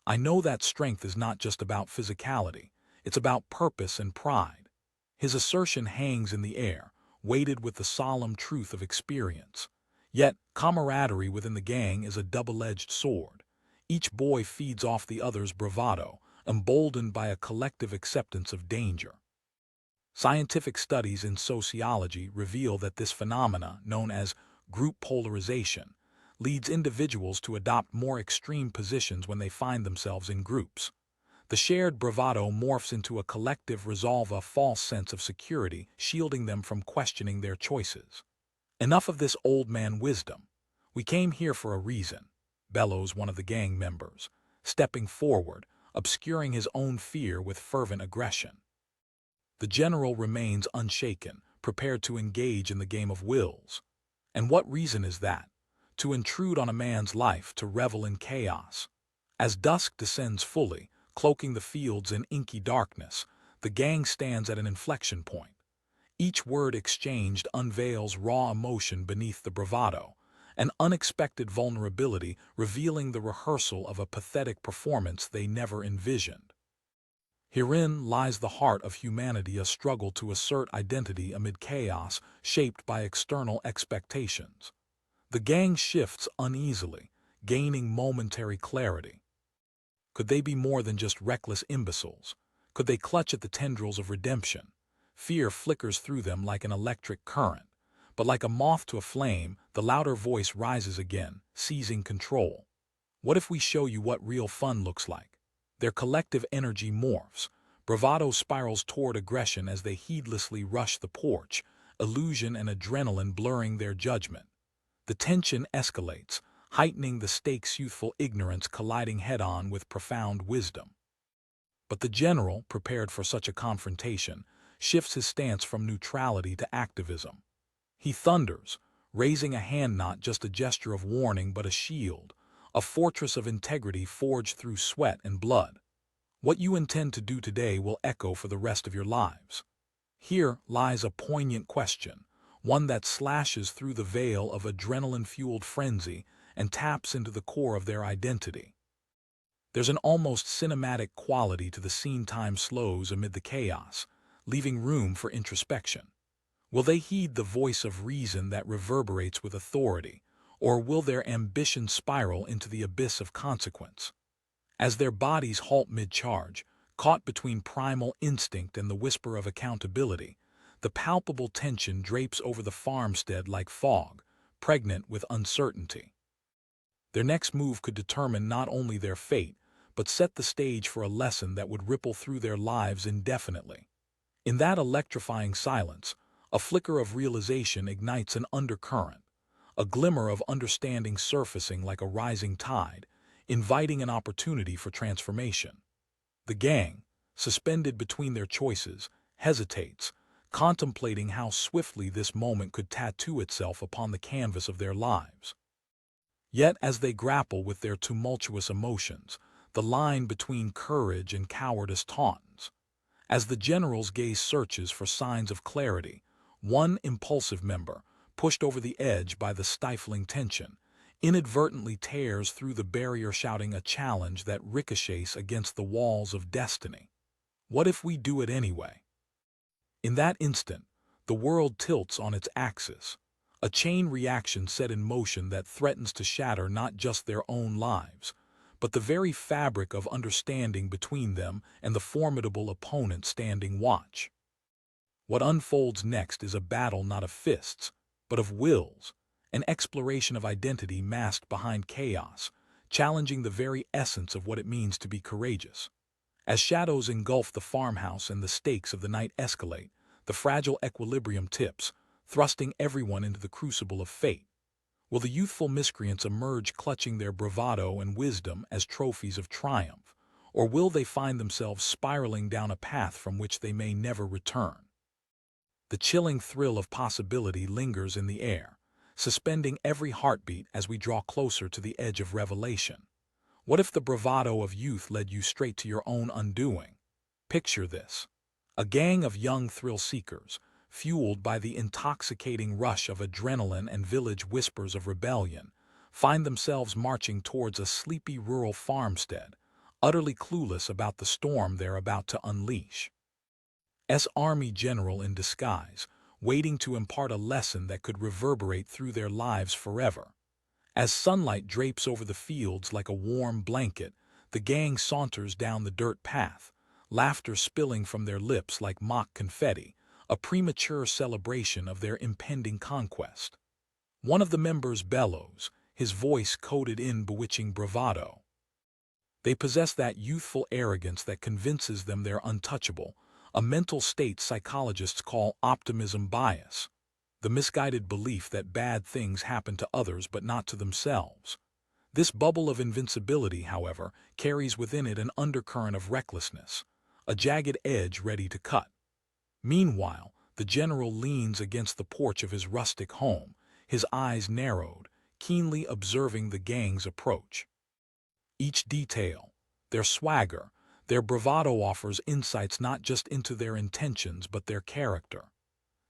I know that strength is not just about physicality, it's about purpose and pride. His assertion hangs in the air, weighted with the solemn truth of experience. Yet, camaraderie within the gang is a double-edged sword. Each boy feeds off the other's bravado, emboldened by a collective acceptance of danger. Scientific studies in sociology reveal that this phenomena, known as group polarization, leads individuals to adopt more extreme positions when they find themselves in groups. The shared bravado morphs into a collective resolve, a false sense of security, shielding them from questioning their choices. Enough of this old man wisdom. We came here for a reason, bellows one of the gang members, stepping forward, obscuring his own fear with fervent aggression. The general remains unshaken, prepared to engage in the game of wills. And what reason is that? To intrude on a man's life, to revel in chaos. As dusk descends fully, cloaking the fields in inky darkness, the gang stands at an inflection point. Each word exchanged unveils raw emotion beneath the bravado, an unexpected vulnerability revealing the rehearsal of a pathetic performance they never envisioned. Herein lies the heart of humanity, a struggle to assert identity amid chaos shaped by external expectations. The gang shifts uneasily, gaining momentary clarity. Could they be more than just reckless imbeciles? Could they clutch at the tendrils of redemption? Fear flickers through them like an electric current, but like a moth to a flame, the louder voice rises again, seizing control. What if we show you what real fun looks like? Their collective energy morphs. Bravado spirals toward aggression as they heedlessly rush the porch, illusion and adrenaline blurring their judgment. The tension escalates, heightening the stakes, youthful ignorance colliding head-on with profound wisdom. But the general, prepared for such a confrontation, shifts his stance from neutrality to activism. He thunders, raising a hand, not just a gesture of warning but a shield, a fortress of integrity forged through sweat and blood. What you intend to do today will echo for the rest of your lives. Here lies a poignant question, one that slashes through the veil of adrenaline-fueled frenzy and taps into the core of their identity. There's an almost cinematic quality to the scene. Time slows amid the chaos, leaving room for introspection. Will they heed the voice of reason that reverberates with authority, or will their ambition spiral into the abyss of consequence? As their bodies halt mid-charge, caught between primal instinct and the whisper of accountability, the palpable tension drapes over the farmstead like fog, pregnant with uncertainty. Their next move could determine not only their fate, but set the stage for a lesson that would ripple through their lives indefinitely. In that electrifying silence, a flicker of realization ignites an undercurrent, a glimmer of understanding surfacing like a rising tide, inviting an opportunity for transformation. The gang, suspended between their choices, hesitates, contemplating how swiftly this moment could tattoo itself upon the canvas of their lives. Yet as they grapple with their tumultuous emotions, the line between courage and cowardice tautens. As the general's gaze searches for signs of clarity, one impulsive member, pushed over the edge by the stifling tension, inadvertently tears through the barrier, shouting a challenge that ricochets against the walls of destiny. What if we do it anyway? In that instant, the world tilts on its axis, a chain reaction set in motion that threatens to shatter not just their own lives, but the very fabric of understanding between them and the formidable opponent standing watch. What unfolds next is a battle not of fists, but of wills, an exploration of identity masked behind chaos, challenging the very essence of what it means to be courageous. As shadows engulf the farmhouse and the stakes of the night escalate, the fragile equilibrium tips, thrusting everyone into the crucible of fate. Will the youthful miscreants emerge clutching their bravado and wisdom as trophies of triumph, or will they find themselves spiraling down a path from which they may never return? The chilling thrill of possibility lingers in the air, suspending every heartbeat as we draw closer to the edge of revelation. What if the bravado of youth led you straight to your own undoing? Picture this: a gang of young thrill-seekers, fueled by the intoxicating rush of adrenaline and village whispers of rebellion, find themselves marching towards a sleepy rural farmstead, utterly clueless about the storm they're about to unleash. Army general in disguise, waiting to impart a lesson that could reverberate through their lives forever. As sunlight drapes over the fields like a warm blanket, the gang saunters down the dirt path, laughter spilling from their lips like mock confetti, a premature celebration of their impending conquest. One of the members bellows, his voice coated in bewitching bravado. They possess that youthful arrogance that convinces them they're untouchable, a mental state psychologists call optimism bias, the misguided belief that bad things happen to others but not to themselves. This bubble of invincibility, however, carries within it an undercurrent of recklessness, a jagged edge ready to cut. Meanwhile, the general leans against the porch of his rustic home, his eyes narrowed, keenly observing the gang's approach. Each detail, their swagger, their bravado offers insights not just into their intentions but their character.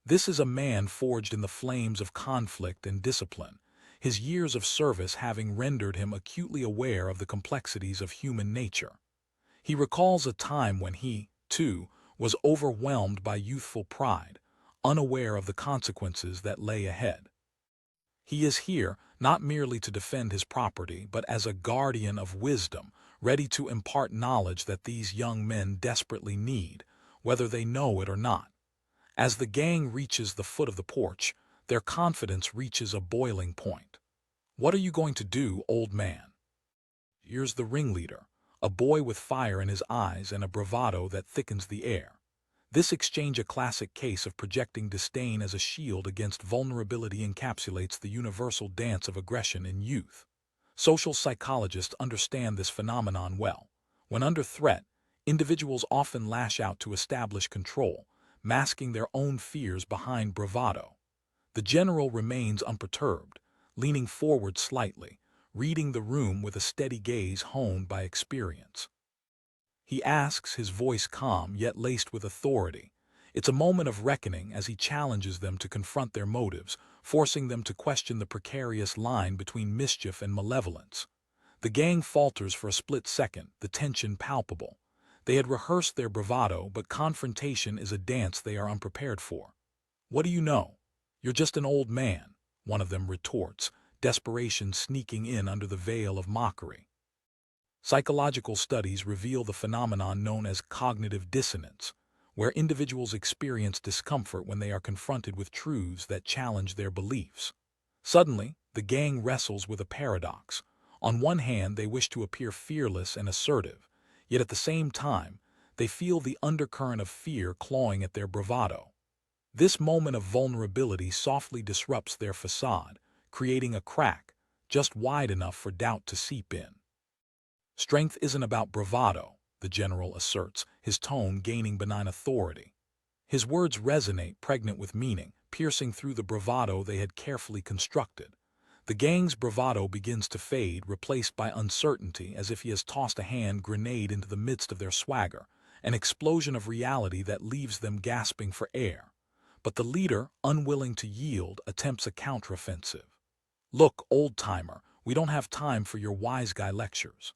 This is a man forged in the flames of conflict and discipline, his years of service having rendered him acutely aware of the complexities of human nature. He recalls a time when he, too, was overwhelmed by youthful pride, unaware of the consequences that lay ahead. He is here not merely to defend his property, but as a guardian of wisdom, ready to impart knowledge that these young men desperately need, whether they know it or not. As the gang reaches the foot of the porch, their confidence reaches a boiling point. "What are you going to do, old man?" Here's the ringleader, a boy with fire in his eyes and a bravado that thickens the air. This exchange, a classic case of projecting disdain as a shield against vulnerability, encapsulates the universal dance of aggression in youth. Social psychologists understand this phenomenon well. When under threat, individuals often lash out to establish control, masking their own fears behind bravado. The general remains unperturbed, leaning forward slightly, reading the room with a steady gaze honed by experience. He asks, his voice calm yet laced with authority. It's a moment of reckoning as he challenges them to confront their motives, forcing them to question the precarious line between mischief and malevolence. The gang falters for a split second, the tension palpable. They had rehearsed their bravado, but confrontation is a dance they are unprepared for. "What do you know? You're just an old man," one of them retorts, desperation sneaking in under the veil of mockery. Psychological studies reveal the phenomenon known as cognitive dissonance, where individuals experience discomfort when they are confronted with truths that challenge their beliefs. Suddenly, the gang wrestles with a paradox. On one hand, they wish to appear fearless and assertive, yet at the same time, they feel the undercurrent of fear clawing at their bravado. This moment of vulnerability softly disrupts their facade, creating a crack, just wide enough for doubt to seep in. "Strength isn't about bravado," the general asserts, his tone gaining benign authority. His words resonate, pregnant with meaning, piercing through the bravado they had carefully constructed. The gang's bravado begins to fade, replaced by uncertainty, as if he has tossed a hand grenade into the midst of their swagger, an explosion of reality that leaves them gasping for air. But the leader, unwilling to yield, attempts a counteroffensive. "Look, old-timer, we don't have time for your wise guy lectures."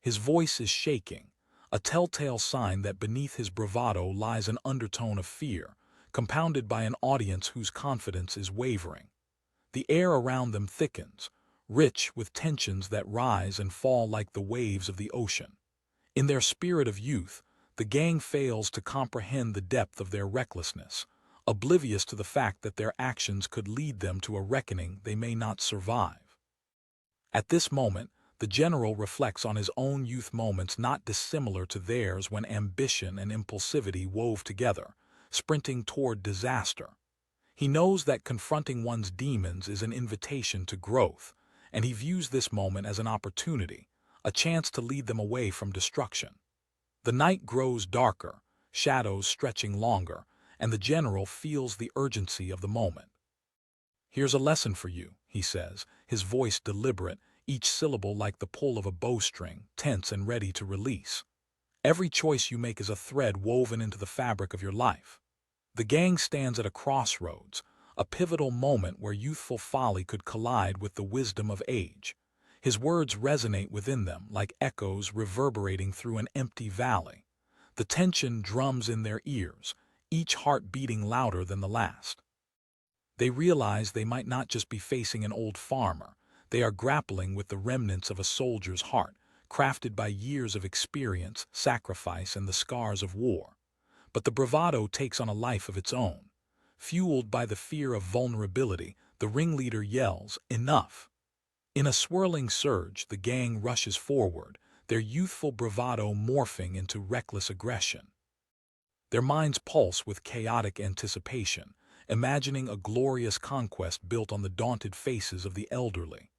His voice is shaking, a telltale sign that beneath his bravado lies an undertone of fear, compounded by an audience whose confidence is wavering. The air around them thickens, rich with tensions that rise and fall like the waves of the ocean. In their spirit of youth, the gang fails to comprehend the depth of their recklessness, oblivious to the fact that their actions could lead them to a reckoning they may not survive. At this moment, the general reflects on his own youth moments not dissimilar to theirs when ambition and impulsivity wove together, sprinting toward disaster. He knows that confronting one's demons is an invitation to growth, and he views this moment as an opportunity, a chance to lead them away from destruction. The night grows darker, shadows stretching longer, and the general feels the urgency of the moment. "Here's a lesson for you," he says, his voice deliberate, each syllable like the pull of a bowstring, tense and ready to release. "Every choice you make is a thread woven into the fabric of your life. The gang stands at a crossroads, a pivotal moment where youthful folly could collide with the wisdom of age. His words resonate within them like echoes reverberating through an empty valley. The tension drums in their ears, each heart beating louder than the last. They realize they might not just be facing an old farmer, they are grappling with the remnants of a soldier's heart, crafted by years of experience, sacrifice, and the scars of war. But the bravado takes on a life of its own. Fueled by the fear of vulnerability, the ringleader yells, "Enough!" In a swirling surge, the gang rushes forward, their youthful bravado morphing into reckless aggression. Their minds pulse with chaotic anticipation, imagining a glorious conquest built on the daunted faces of the elderly.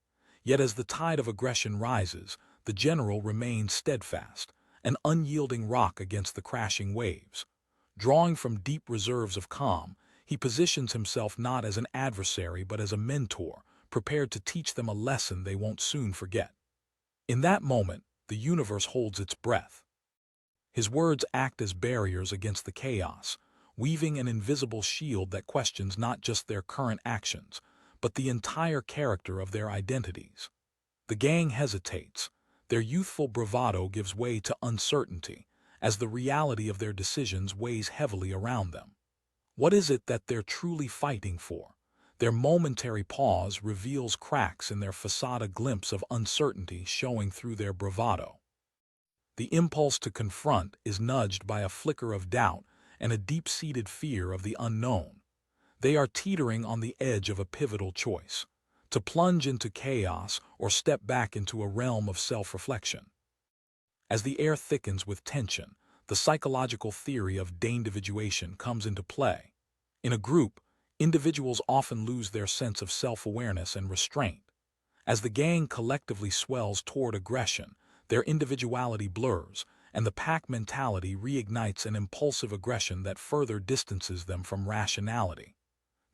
Yet as the tide of aggression rises, the general remains steadfast, an unyielding rock against the crashing waves. Drawing from deep reserves of calm, he positions himself not as an adversary but as a mentor, prepared to teach them a lesson they won't soon forget. In that moment, the universe holds its breath. His words act as barriers against the chaos, weaving an invisible shield that questions not just their current actions, but the entire character of their identities. The gang hesitates. Their youthful bravado gives way to uncertainty, as the reality of their decisions weighs heavily around them. What is it that they're truly fighting for? Their momentary pause reveals cracks in their facade, a glimpse of uncertainty showing through their bravado. The impulse to confront is nudged by a flicker of doubt and a deep-seated fear of the unknown. They are teetering on the edge of a pivotal choice: to plunge into chaos or step back into a realm of self-reflection. As the air thickens with tension, the psychological theory of deindividuation comes into play. In a group, individuals often lose their sense of self-awareness and restraint. As the gang collectively swells toward aggression, their individuality blurs, and the pack mentality reignites an impulsive aggression that further distances them from rationality.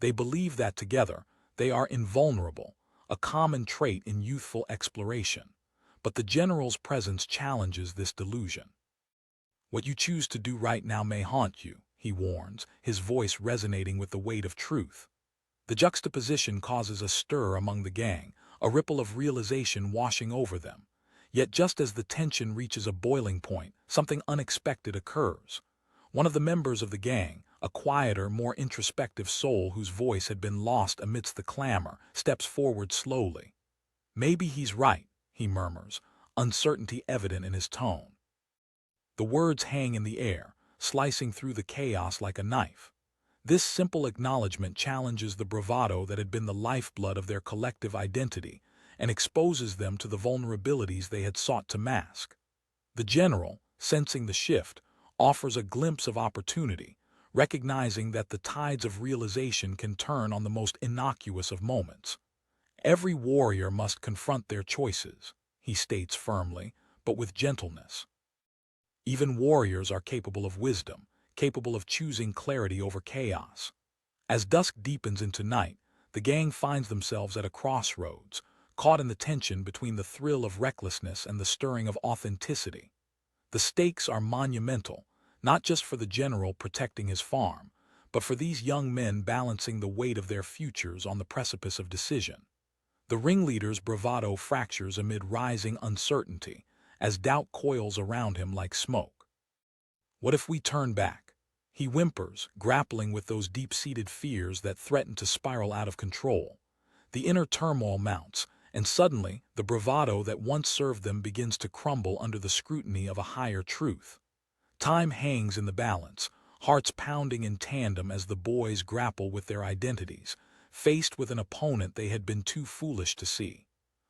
They believe that together, they are invulnerable, a common trait in youthful exploration. But the general's presence challenges this delusion. "What you choose to do right now may haunt you," he warns, his voice resonating with the weight of truth. The juxtaposition causes a stir among the gang, a ripple of realization washing over them. Yet just as the tension reaches a boiling point, something unexpected occurs. One of the members of the gang, a quieter, more introspective soul whose voice had been lost amidst the clamor, steps forward slowly. "Maybe he's right," he murmurs, uncertainty evident in his tone. The words hang in the air, slicing through the chaos like a knife. This simple acknowledgement challenges the bravado that had been the lifeblood of their collective identity and exposes them to the vulnerabilities they had sought to mask. The general, sensing the shift, offers a glimpse of opportunity, recognizing that the tides of realization can turn on the most innocuous of moments. "Every warrior must confront their choices," he states firmly, but with gentleness. Even warriors are capable of wisdom, capable of choosing clarity over chaos. As dusk deepens into night, the gang finds themselves at a crossroads, caught in the tension between the thrill of recklessness and the stirring of authenticity. The stakes are monumental, not just for the general protecting his farm, but for these young men balancing the weight of their futures on the precipice of decision. The ringleader's bravado fractures amid rising uncertainty, as doubt coils around him like smoke. "What if we turn back?" he whimpers, grappling with those deep-seated fears that threaten to spiral out of control. The inner turmoil mounts, and suddenly the bravado that once served them begins to crumble under the scrutiny of a higher truth. Time hangs in the balance, hearts pounding in tandem as the boys grapple with their identities, faced with an opponent they had been too foolish to see.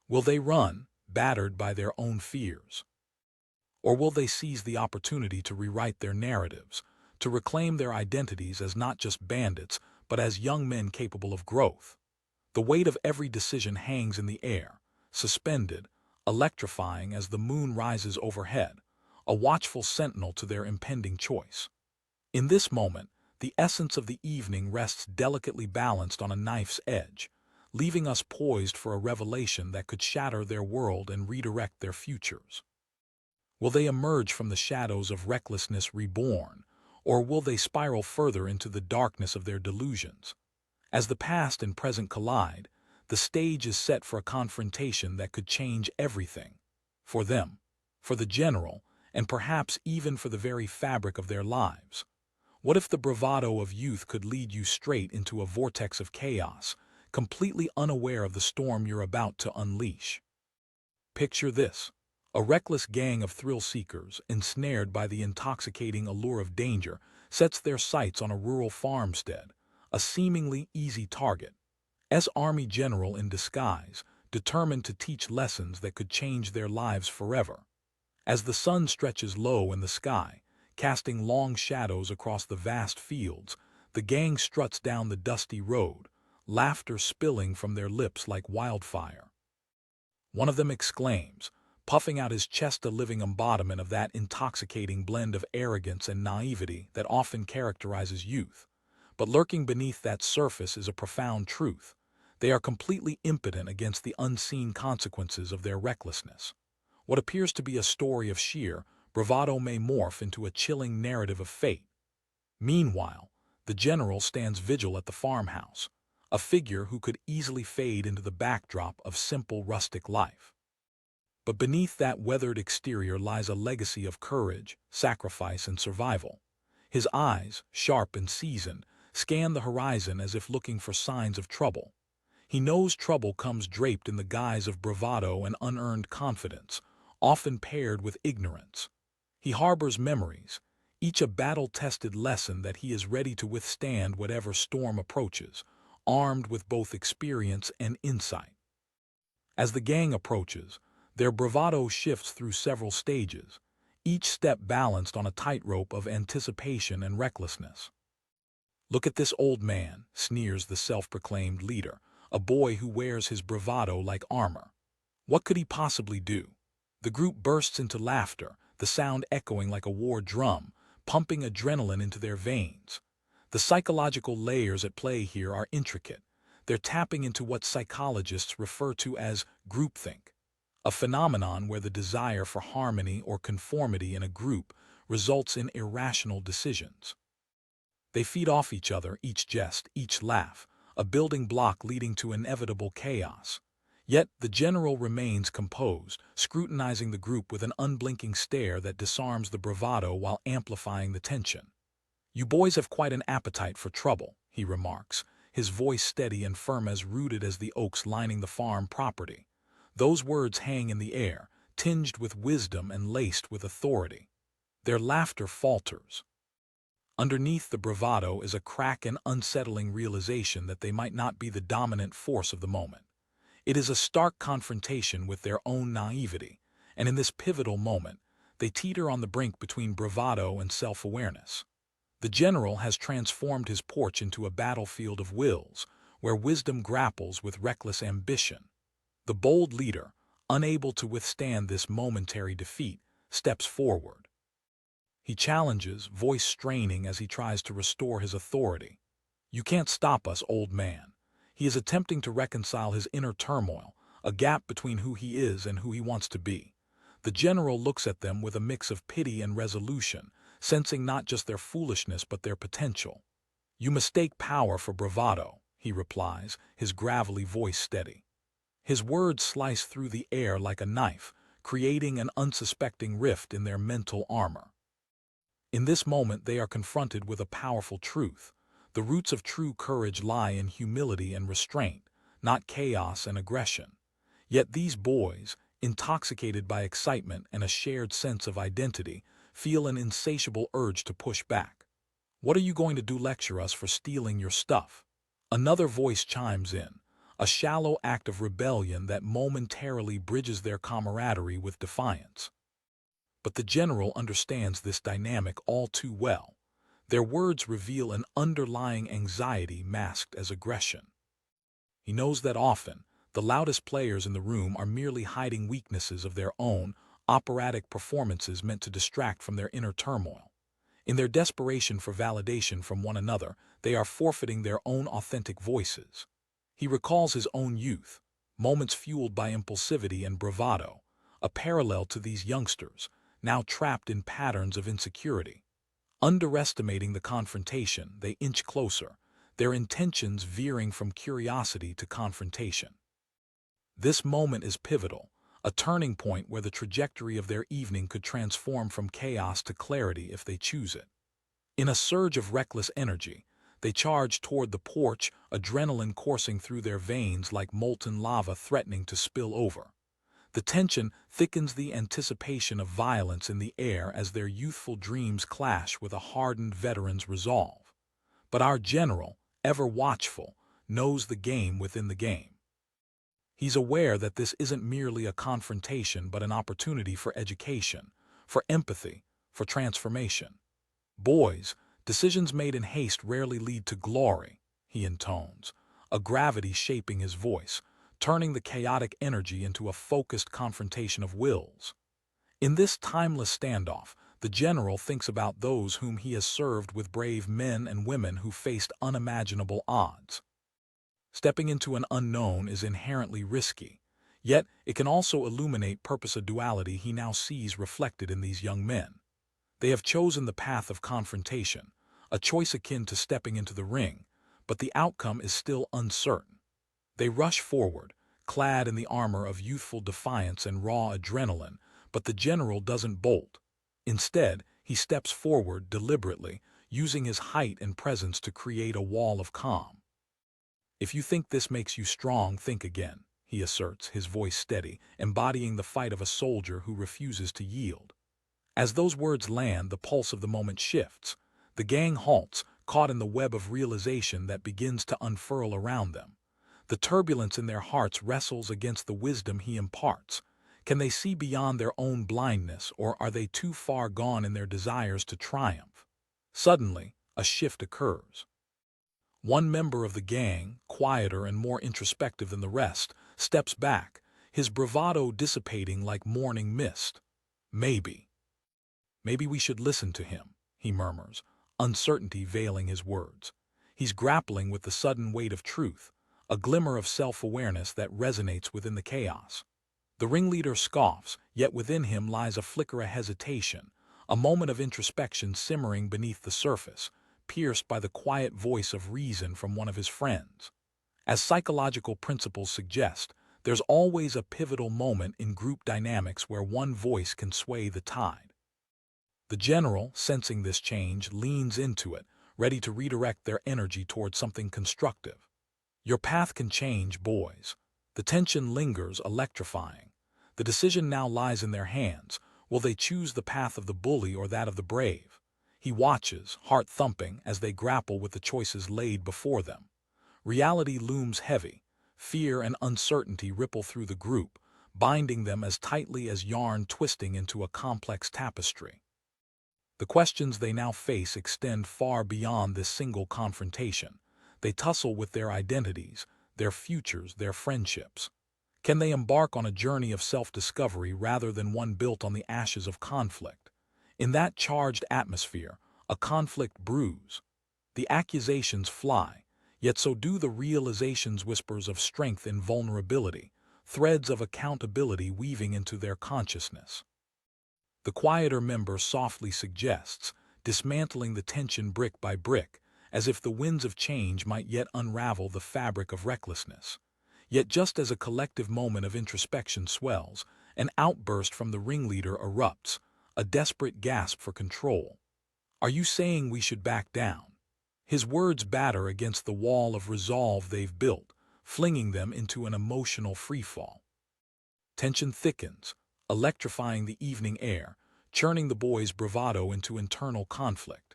Will they run, battered by their own fears? Or will they seize the opportunity to rewrite their narratives, to reclaim their identities as not just bandits, but as young men capable of growth? The weight of every decision hangs in the air, suspended, electrifying as the moon rises overhead, a watchful sentinel to their impending choice. In this moment, the essence of the evening rests delicately balanced on a knife's edge, leaving us poised for a revelation that could shatter their world and redirect their futures. Will they emerge from the shadows of recklessness reborn, Or will they spiral further into the darkness of their delusions? As the past and present collide, the stage is set for a confrontation that could change everything. For them, for the general, and perhaps even for the very fabric of their lives. What if the bravado of youth could lead you straight into a vortex of chaos, completely unaware of the storm you're about to unleash? Picture this: a reckless gang of thrill-seekers, ensnared by the intoxicating allure of danger, sets their sights on a rural farmstead, a seemingly easy target. As Army general in disguise, determined to teach lessons that could change their lives forever. As the sun stretches low in the sky, casting long shadows across the vast fields, the gang struts down the dusty road, laughter spilling from their lips like wildfire. One of them exclaims, puffing out his chest, a living embodiment of that intoxicating blend of arrogance and naivety that often characterizes youth. But lurking beneath that surface is a profound truth. They are completely impotent against the unseen consequences of their recklessness. What appears to be a story of sheer bravado may morph into a chilling narrative of fate. Meanwhile, the general stands vigil at the farmhouse, a figure who could easily fade into the backdrop of simple rustic life. But beneath that weathered exterior lies a legacy of courage, sacrifice, and survival. His eyes, sharp and seasoned, scan the horizon as if looking for signs of trouble. He knows trouble comes draped in the guise of bravado and unearned confidence, often paired with ignorance. He harbors memories, each a battle-tested lesson that he is ready to withstand whatever storm approaches, armed with both experience and insight. As the gang approaches, their bravado shifts through several stages, each step balanced on a tightrope of anticipation and recklessness. "Look at this old man," sneers the self-proclaimed leader, a boy who wears his bravado like armor. "What could he possibly do?" The group bursts into laughter, the sound echoing like a war drum, pumping adrenaline into their veins. The psychological layers at play here are intricate. They're tapping into what psychologists refer to as groupthink, a phenomenon where the desire for harmony or conformity in a group results in irrational decisions. They feed off each other, each jest, each laugh, a building block leading to inevitable chaos. Yet the general remains composed, scrutinizing the group with an unblinking stare that disarms the bravado while amplifying the tension. "You boys have quite an appetite for trouble," he remarks, his voice steady and firm, as rooted as the oaks lining the farm property. Those words hang in the air, tinged with wisdom and laced with authority. Their laughter falters. Underneath the bravado is a crack and unsettling realization that they might not be the dominant force of the moment. It is a stark confrontation with their own naivety, and in this pivotal moment, they teeter on the brink between bravado and self-awareness. The general has transformed his porch into a battlefield of wills, where wisdom grapples with reckless ambition. The bold leader, unable to withstand this momentary defeat, steps forward. He challenges, voice straining as he tries to restore his authority. "You can't stop us, old man." He is attempting to reconcile his inner turmoil, a gap between who he is and who he wants to be. The general looks at them with a mix of pity and resolution, sensing not just their foolishness but their potential. "You mistake power for bravado," he replies, his gravelly voice steady. His words slice through the air like a knife, creating an unsuspecting rift in their mental armor. In this moment they are confronted with a powerful truth. The roots of true courage lie in humility and restraint, not chaos and aggression. Yet these boys, intoxicated by excitement and a shared sense of identity, feel an insatiable urge to push back. "What are you going to do, lecture us for stealing your stuff?" Another voice chimes in, a shallow act of rebellion that momentarily bridges their camaraderie with defiance. But the general understands this dynamic all too well. Their words reveal an underlying anxiety masked as aggression. He knows that often, the loudest players in the room are merely hiding weaknesses of their own, operatic performances meant to distract from their inner turmoil. In their desperation for validation from one another, they are forfeiting their own authentic voices. He recalls his own youth, moments fueled by impulsivity and bravado, a parallel to these youngsters, now trapped in patterns of insecurity. Underestimating the confrontation, they inch closer, their intentions veering from curiosity to confrontation. This moment is pivotal, a turning point where the trajectory of their evening could transform from chaos to clarity if they choose it. In a surge of reckless energy, they charge toward the porch, adrenaline coursing through their veins like molten lava threatening to spill over. The tension thickens, the anticipation of violence in the air as their youthful dreams clash with a hardened veteran's resolve. But our general, ever watchful, knows the game within the game. He's aware that this isn't merely a confrontation but an opportunity for education, for empathy, for transformation. "Boys, decisions made in haste rarely lead to glory," he intones, a gravity shaping his voice, turning the chaotic energy into a focused confrontation of wills. In this timeless standoff, the general thinks about those whom he has served with brave men and women who faced unimaginable odds. Stepping into an unknown is inherently risky, yet it can also illuminate purpose, a duality he now sees reflected in these young men. They have chosen the path of confrontation, a choice akin to stepping into the ring, but the outcome is still uncertain. They rush forward, clad in the armor of youthful defiance and raw adrenaline, but the general doesn't bolt. Instead, he steps forward deliberately, using his height and presence to create a wall of calm. "If you think this makes you strong, think again," he asserts, his voice steady, embodying the fight of a soldier who refuses to yield. As those words land, the pulse of the moment shifts. The gang halts, caught in the web of realization that begins to unfurl around them. The turbulence in their hearts wrestles against the wisdom he imparts. Can they see beyond their own blindness, or are they too far gone in their desires to triumph? Suddenly, a shift occurs. One member of the gang, quieter and more introspective than the rest, steps back, his bravado dissipating like morning mist. "Maybe we should listen to him," he murmurs, uncertainty veiling his words. He's grappling with the sudden weight of truth, a glimmer of self-awareness that resonates within the chaos. The ringleader scoffs, yet within him lies a flicker of hesitation, a moment of introspection simmering beneath the surface, pierced by the quiet voice of reason from one of his friends. As psychological principles suggest, there's always a pivotal moment in group dynamics where one voice can sway the tide. The general, sensing this change, leans into it, ready to redirect their energy toward something constructive. "Your path can change, boys." The tension lingers, electrifying. The decision now lies in their hands. Will they choose the path of the bully or that of the brave? He watches, heart thumping, as they grapple with the choices laid before them. Reality looms heavy. Fear and uncertainty ripple through the group, binding them as tightly as yarn twisting into a complex tapestry. The questions they now face extend far beyond this single confrontation. They tussle with their identities, their futures, their friendships. Can they embark on a journey of self-discovery rather than one built on the ashes of conflict? In that charged atmosphere, a conflict brews. The accusations fly, yet so do the realizations, whispers of strength in vulnerability, threads of accountability weaving into their consciousness. The quieter member softly suggests, dismantling the tension brick by brick, as if the winds of change might yet unravel the fabric of recklessness. Yet just as a collective moment of introspection swells, an outburst from the ringleader erupts, a desperate gasp for control. "Are you saying we should back down?" His words batter against the wall of resolve they've built, flinging them into an emotional freefall. Tension thickens, electrifying the evening air, churning the boys' bravado into internal conflict.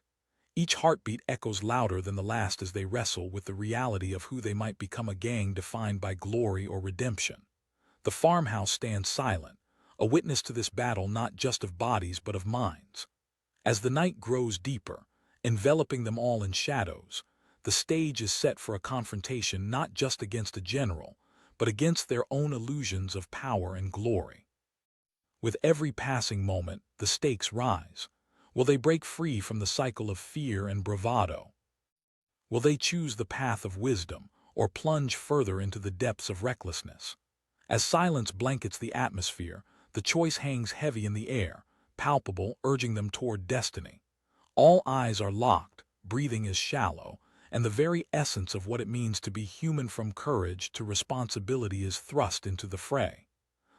Each heartbeat echoes louder than the last as they wrestle with the reality of who they might become, a gang defined by glory or redemption. The farmhouse stands silent, a witness to this battle not just of bodies but of minds. As the night grows deeper, enveloping them all in shadows, the stage is set for a confrontation not just against a general, but against their own illusions of power and glory. With every passing moment, the stakes rise. Will they break free from the cycle of fear and bravado? Will they choose the path of wisdom or plunge further into the depths of recklessness? As silence blankets the atmosphere, the choice hangs heavy in the air, palpable, urging them toward destiny. All eyes are locked, breathing is shallow, and the very essence of what it means to be human, from courage to responsibility, is thrust into the fray.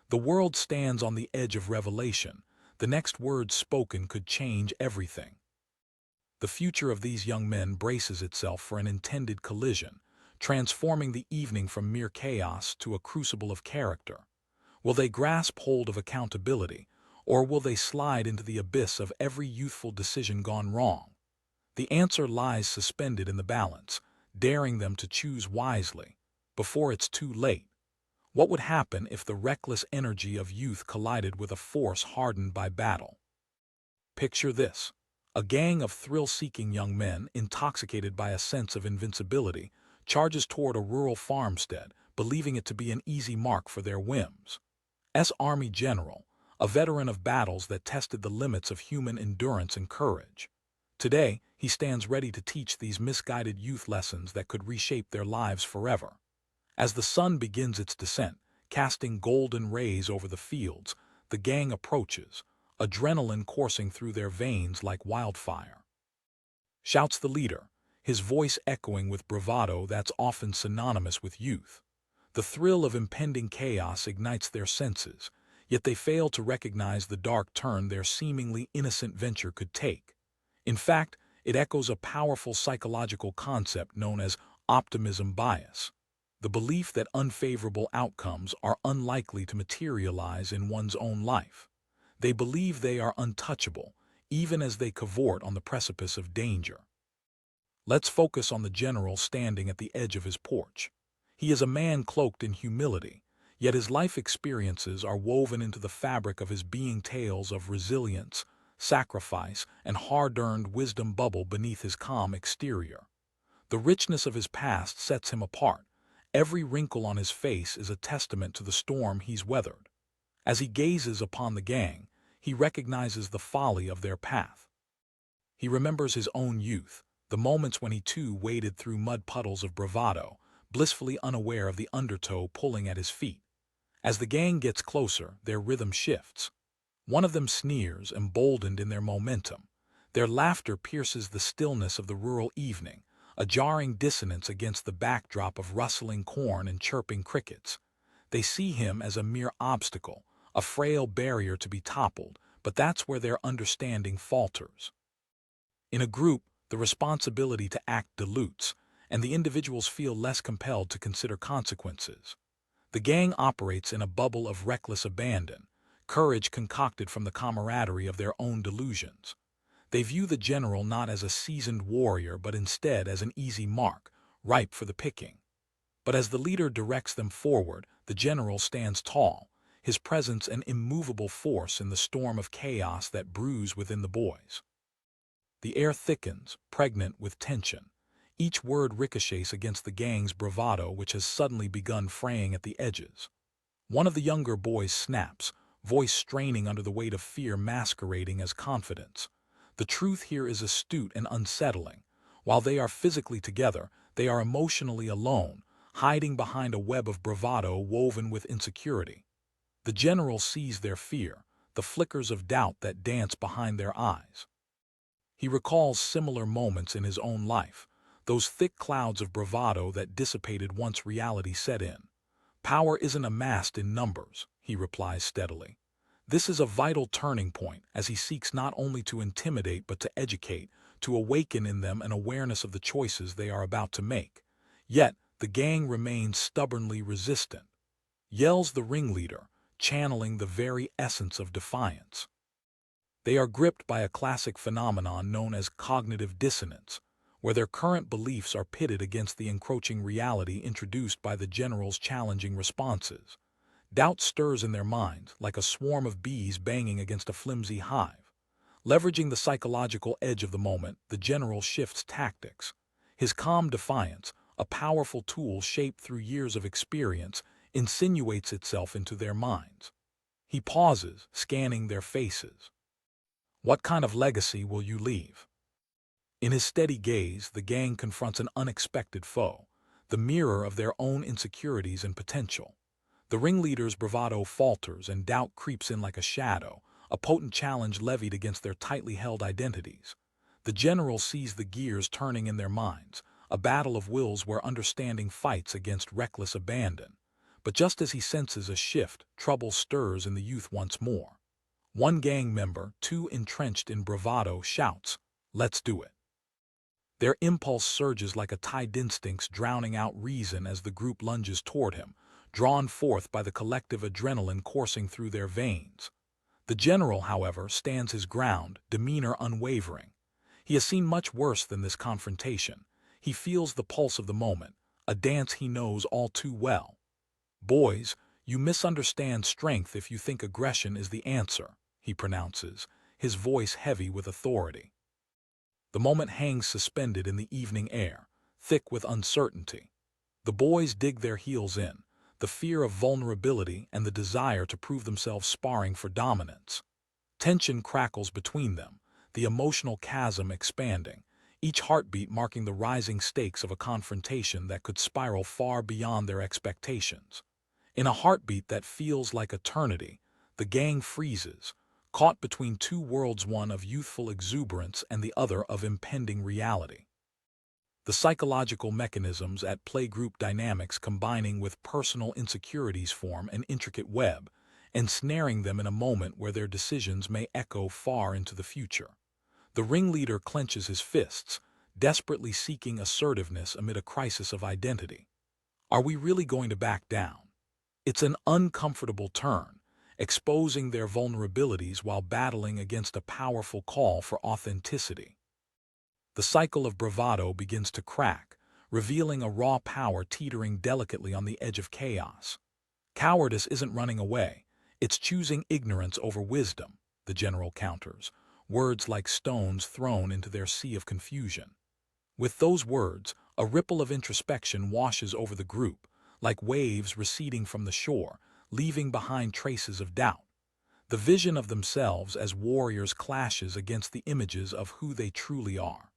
The world stands on the edge of revelation. The next word spoken could change everything. The future of these young men braces itself for an intended collision, transforming the evening from mere chaos to a crucible of character. Will they grasp hold of accountability, or will they slide into the abyss of every youthful decision gone wrong? The answer lies suspended in the balance, daring them to choose wisely, before it's too late. What would happen if the reckless energy of youth collided with a force hardened by battle? Picture this: a gang of thrill-seeking young men, intoxicated by a sense of invincibility, charges toward a rural farmstead, believing it to be an easy mark for their whims. Army general, a veteran of battles that tested the limits of human endurance and courage. Today, he stands ready to teach these misguided youth lessons that could reshape their lives forever. As the sun begins its descent, casting golden rays over the fields, the gang approaches, adrenaline coursing through their veins like wildfire. Shouts the leader, his voice echoing with bravado that's often synonymous with youth. The thrill of impending chaos ignites their senses, yet they fail to recognize the dark turn their seemingly innocent venture could take. In fact, it echoes a powerful psychological concept known as optimism bias, the belief that unfavorable outcomes are unlikely to materialize in one's own life. They believe they are untouchable, even as they cavort on the precipice of danger. Let's focus on the general standing at the edge of his porch. He is a man cloaked in humility, yet his life experiences are woven into the fabric of his being. Tales of resilience, sacrifice, and hard-earned wisdom bubble beneath his calm exterior. The richness of his past sets him apart. Every wrinkle on his face is a testament to the storm he's weathered. As he gazes upon the gang, he recognizes the folly of their path. He remembers his own youth, the moments when he too waded through mud puddles of bravado, blissfully unaware of the undertow pulling at his feet. As the gang gets closer, their rhythm shifts. One of them sneers, emboldened in their momentum. Their laughter pierces the stillness of the rural evening, a jarring dissonance against the backdrop of rustling corn and chirping crickets. They see him as a mere obstacle, a frail barrier to be toppled, but that's where their understanding falters. In a group, the responsibility to act dilutes, and the individuals feel less compelled to consider consequences. The gang operates in a bubble of reckless abandon, courage concocted from the camaraderie of their own delusions. They view the general not as a seasoned warrior but instead as an easy mark, ripe for the picking. But as the leader directs them forward, the general stands tall, his presence an immovable force in the storm of chaos that brews within the boys. The air thickens, pregnant with tension. Each word ricochets against the gang's bravado, which has suddenly begun fraying at the edges. One of the younger boys snaps, voice straining under the weight of fear masquerading as confidence. The truth here is astute and unsettling. While they are physically together, they are emotionally alone, hiding behind a web of bravado woven with insecurity. The general sees their fear, the flickers of doubt that dance behind their eyes. He recalls similar moments in his own life, those thick clouds of bravado that dissipated once reality set in. Power isn't amassed in numbers, he replies steadily. This is a vital turning point as he seeks not only to intimidate but to educate, to awaken in them an awareness of the choices they are about to make. Yet, the gang remains stubbornly resistant. Yells the ringleader, channeling the very essence of defiance. They are gripped by a classic phenomenon known as cognitive dissonance, where their current beliefs are pitted against the encroaching reality introduced by the general's challenging responses. Doubt stirs in their minds like a swarm of bees banging against a flimsy hive. Leveraging the psychological edge of the moment, the general shifts tactics. His calm defiance, a powerful tool shaped through years of experience, insinuates itself into their minds. He pauses, scanning their faces. What kind of legacy will you leave? In his steady gaze, the gang confronts an unexpected foe, the mirror of their own insecurities and potential. The ringleader's bravado falters and doubt creeps in like a shadow, a potent challenge levied against their tightly held identities. The general sees the gears turning in their minds, a battle of wills where understanding fights against reckless abandon. But just as he senses a shift, trouble stirs in the youth once more. One gang member, too entrenched in bravado, shouts, "Let's do it." Their impulse surges like a tide, instincts drowning out reason as the group lunges toward him, drawn forth by the collective adrenaline coursing through their veins. The general, however, stands his ground, demeanor unwavering. He has seen much worse than this confrontation. He feels the pulse of the moment, a dance he knows all too well. "Boys, you misunderstand strength if you think aggression is the answer," he pronounces, his voice heavy with authority. The moment hangs suspended in the evening air, thick with uncertainty. The boys dig their heels in, the fear of vulnerability and the desire to prove themselves sparring for dominance. Tension crackles between them, the emotional chasm expanding, each heartbeat marking the rising stakes of a confrontation that could spiral far beyond their expectations. In a heartbeat that feels like eternity, the gang freezes, caught between two worlds, one of youthful exuberance and the other of impending reality. The psychological mechanisms at play, group dynamics combining with personal insecurities, form an intricate web, ensnaring them in a moment where their decisions may echo far into the future. The ringleader clenches his fists, desperately seeking assertiveness amid a crisis of identity. Are we really going to back down? It's an uncomfortable turn, exposing their vulnerabilities while battling against a powerful call for authenticity. The cycle of bravado begins to crack, revealing a raw power teetering delicately on the edge of chaos. Cowardice isn't running away, it's choosing ignorance over wisdom, the general counters, words like stones thrown into their sea of confusion. With those words, a ripple of introspection washes over the group, like waves receding from the shore, leaving behind traces of doubt. The vision of themselves as warriors clashes against the images of who they truly are.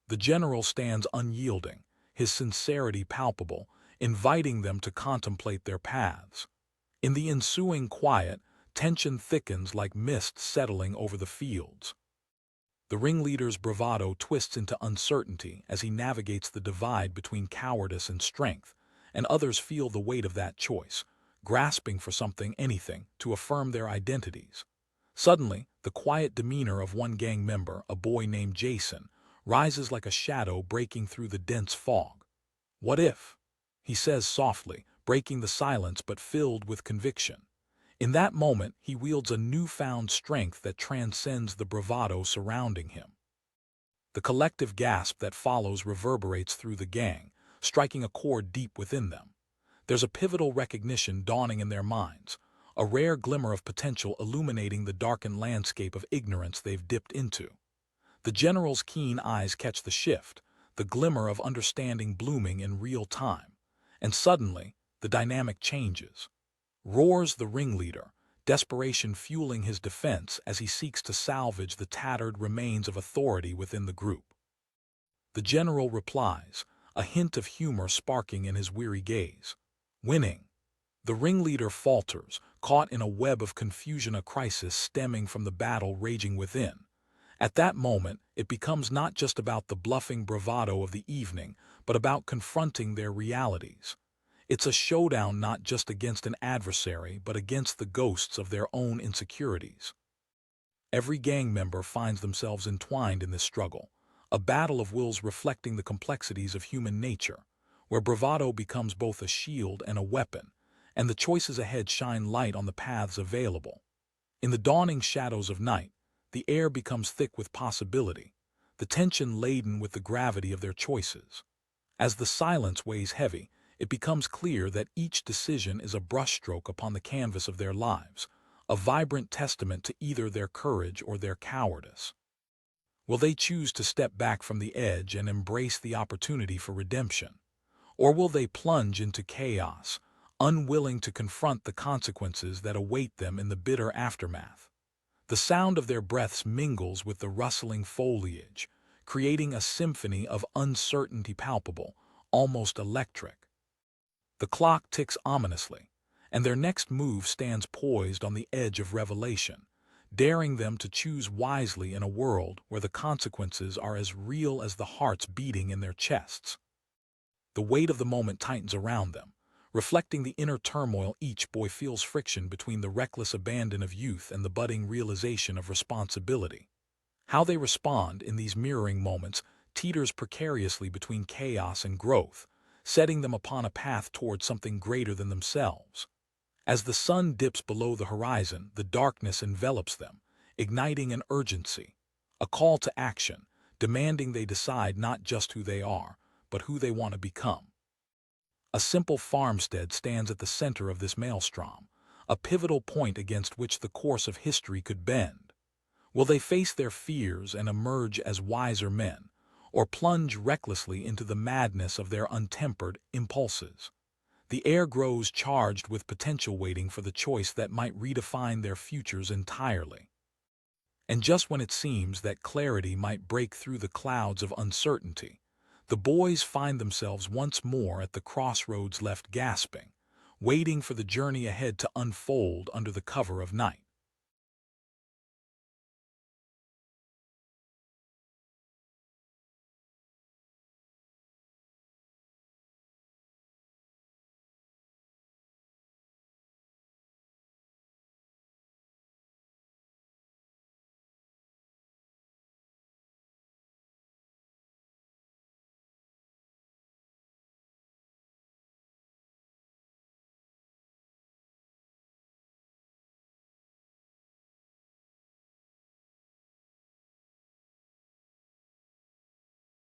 The general stands unyielding, his sincerity palpable, inviting them to contemplate their paths. In the ensuing quiet, tension thickens like mist settling over the fields. The ringleader's bravado twists into uncertainty as he navigates the divide between cowardice and strength, and others feel the weight of that choice, grasping for something, anything, to affirm their identities. Suddenly, the quiet demeanor of one gang member, a boy named Jason, rises like a shadow breaking through the dense fog. "What if?" he says softly, breaking the silence but filled with conviction. In that moment, he wields a newfound strength that transcends the bravado surrounding him. The collective gasp that follows reverberates through the gang, striking a chord deep within them. There's a pivotal recognition dawning in their minds, a rare glimmer of potential illuminating the darkened landscape of ignorance they've dipped into. The general's keen eyes catch the shift, the glimmer of understanding blooming in real time. And suddenly, the dynamic changes. Roars the ringleader, desperation fueling his defense as he seeks to salvage the tattered remains of authority within the group. The general replies, a hint of humor sparking in his weary gaze. "Winning." The ringleader falters, caught in a web of confusion, a crisis stemming from the battle raging within. At that moment, it becomes not just about the bluffing bravado of the evening, but about confronting their realities. It's a showdown not just against an adversary, but against the ghosts of their own insecurities. Every gang member finds themselves entwined in this struggle, a battle of wills reflecting the complexities of human nature, where bravado becomes both a shield and a weapon, and the choices ahead shine light on the paths available. In the dawning shadows of night, the air becomes thick with possibility, the tension laden with the gravity of their choices. As the silence weighs heavy, it becomes clear that each decision is a brushstroke upon the canvas of their lives, a vibrant testament to either their courage or their cowardice. Will they choose to step back from the edge and embrace the opportunity for redemption? Or will they plunge into chaos, unwilling to confront the consequences that await them in the bitter aftermath? The sound of their breaths mingles with the rustling foliage, creating a symphony of uncertainty palpable, almost electric. The clock ticks ominously, and their next move stands poised on the edge of revelation, daring them to choose wisely in a world where the consequences are as real as the hearts beating in their chests. The weight of the moment tightens around them, reflecting the inner turmoil each boy feels, friction between the reckless abandon of youth and the budding realization of responsibility. How they respond in these mirroring moments teeters precariously between chaos and growth, setting them upon a path toward something greater than themselves. As the sun dips below the horizon, the darkness envelops them, igniting an urgency, a call to action, demanding they decide not just who they are, but who they want to become. A simple farmstead stands at the center of this maelstrom, a pivotal point against which the course of history could bend. Will they face their fears and emerge as wiser men, or plunge recklessly into the madness of their untempered impulses? The air grows charged with potential, waiting for the choice that might redefine their futures entirely. And just when it seems that clarity might break through the clouds of uncertainty, the boys find themselves once more at the crossroads, left gasping, waiting for the journey ahead to unfold under the cover of night.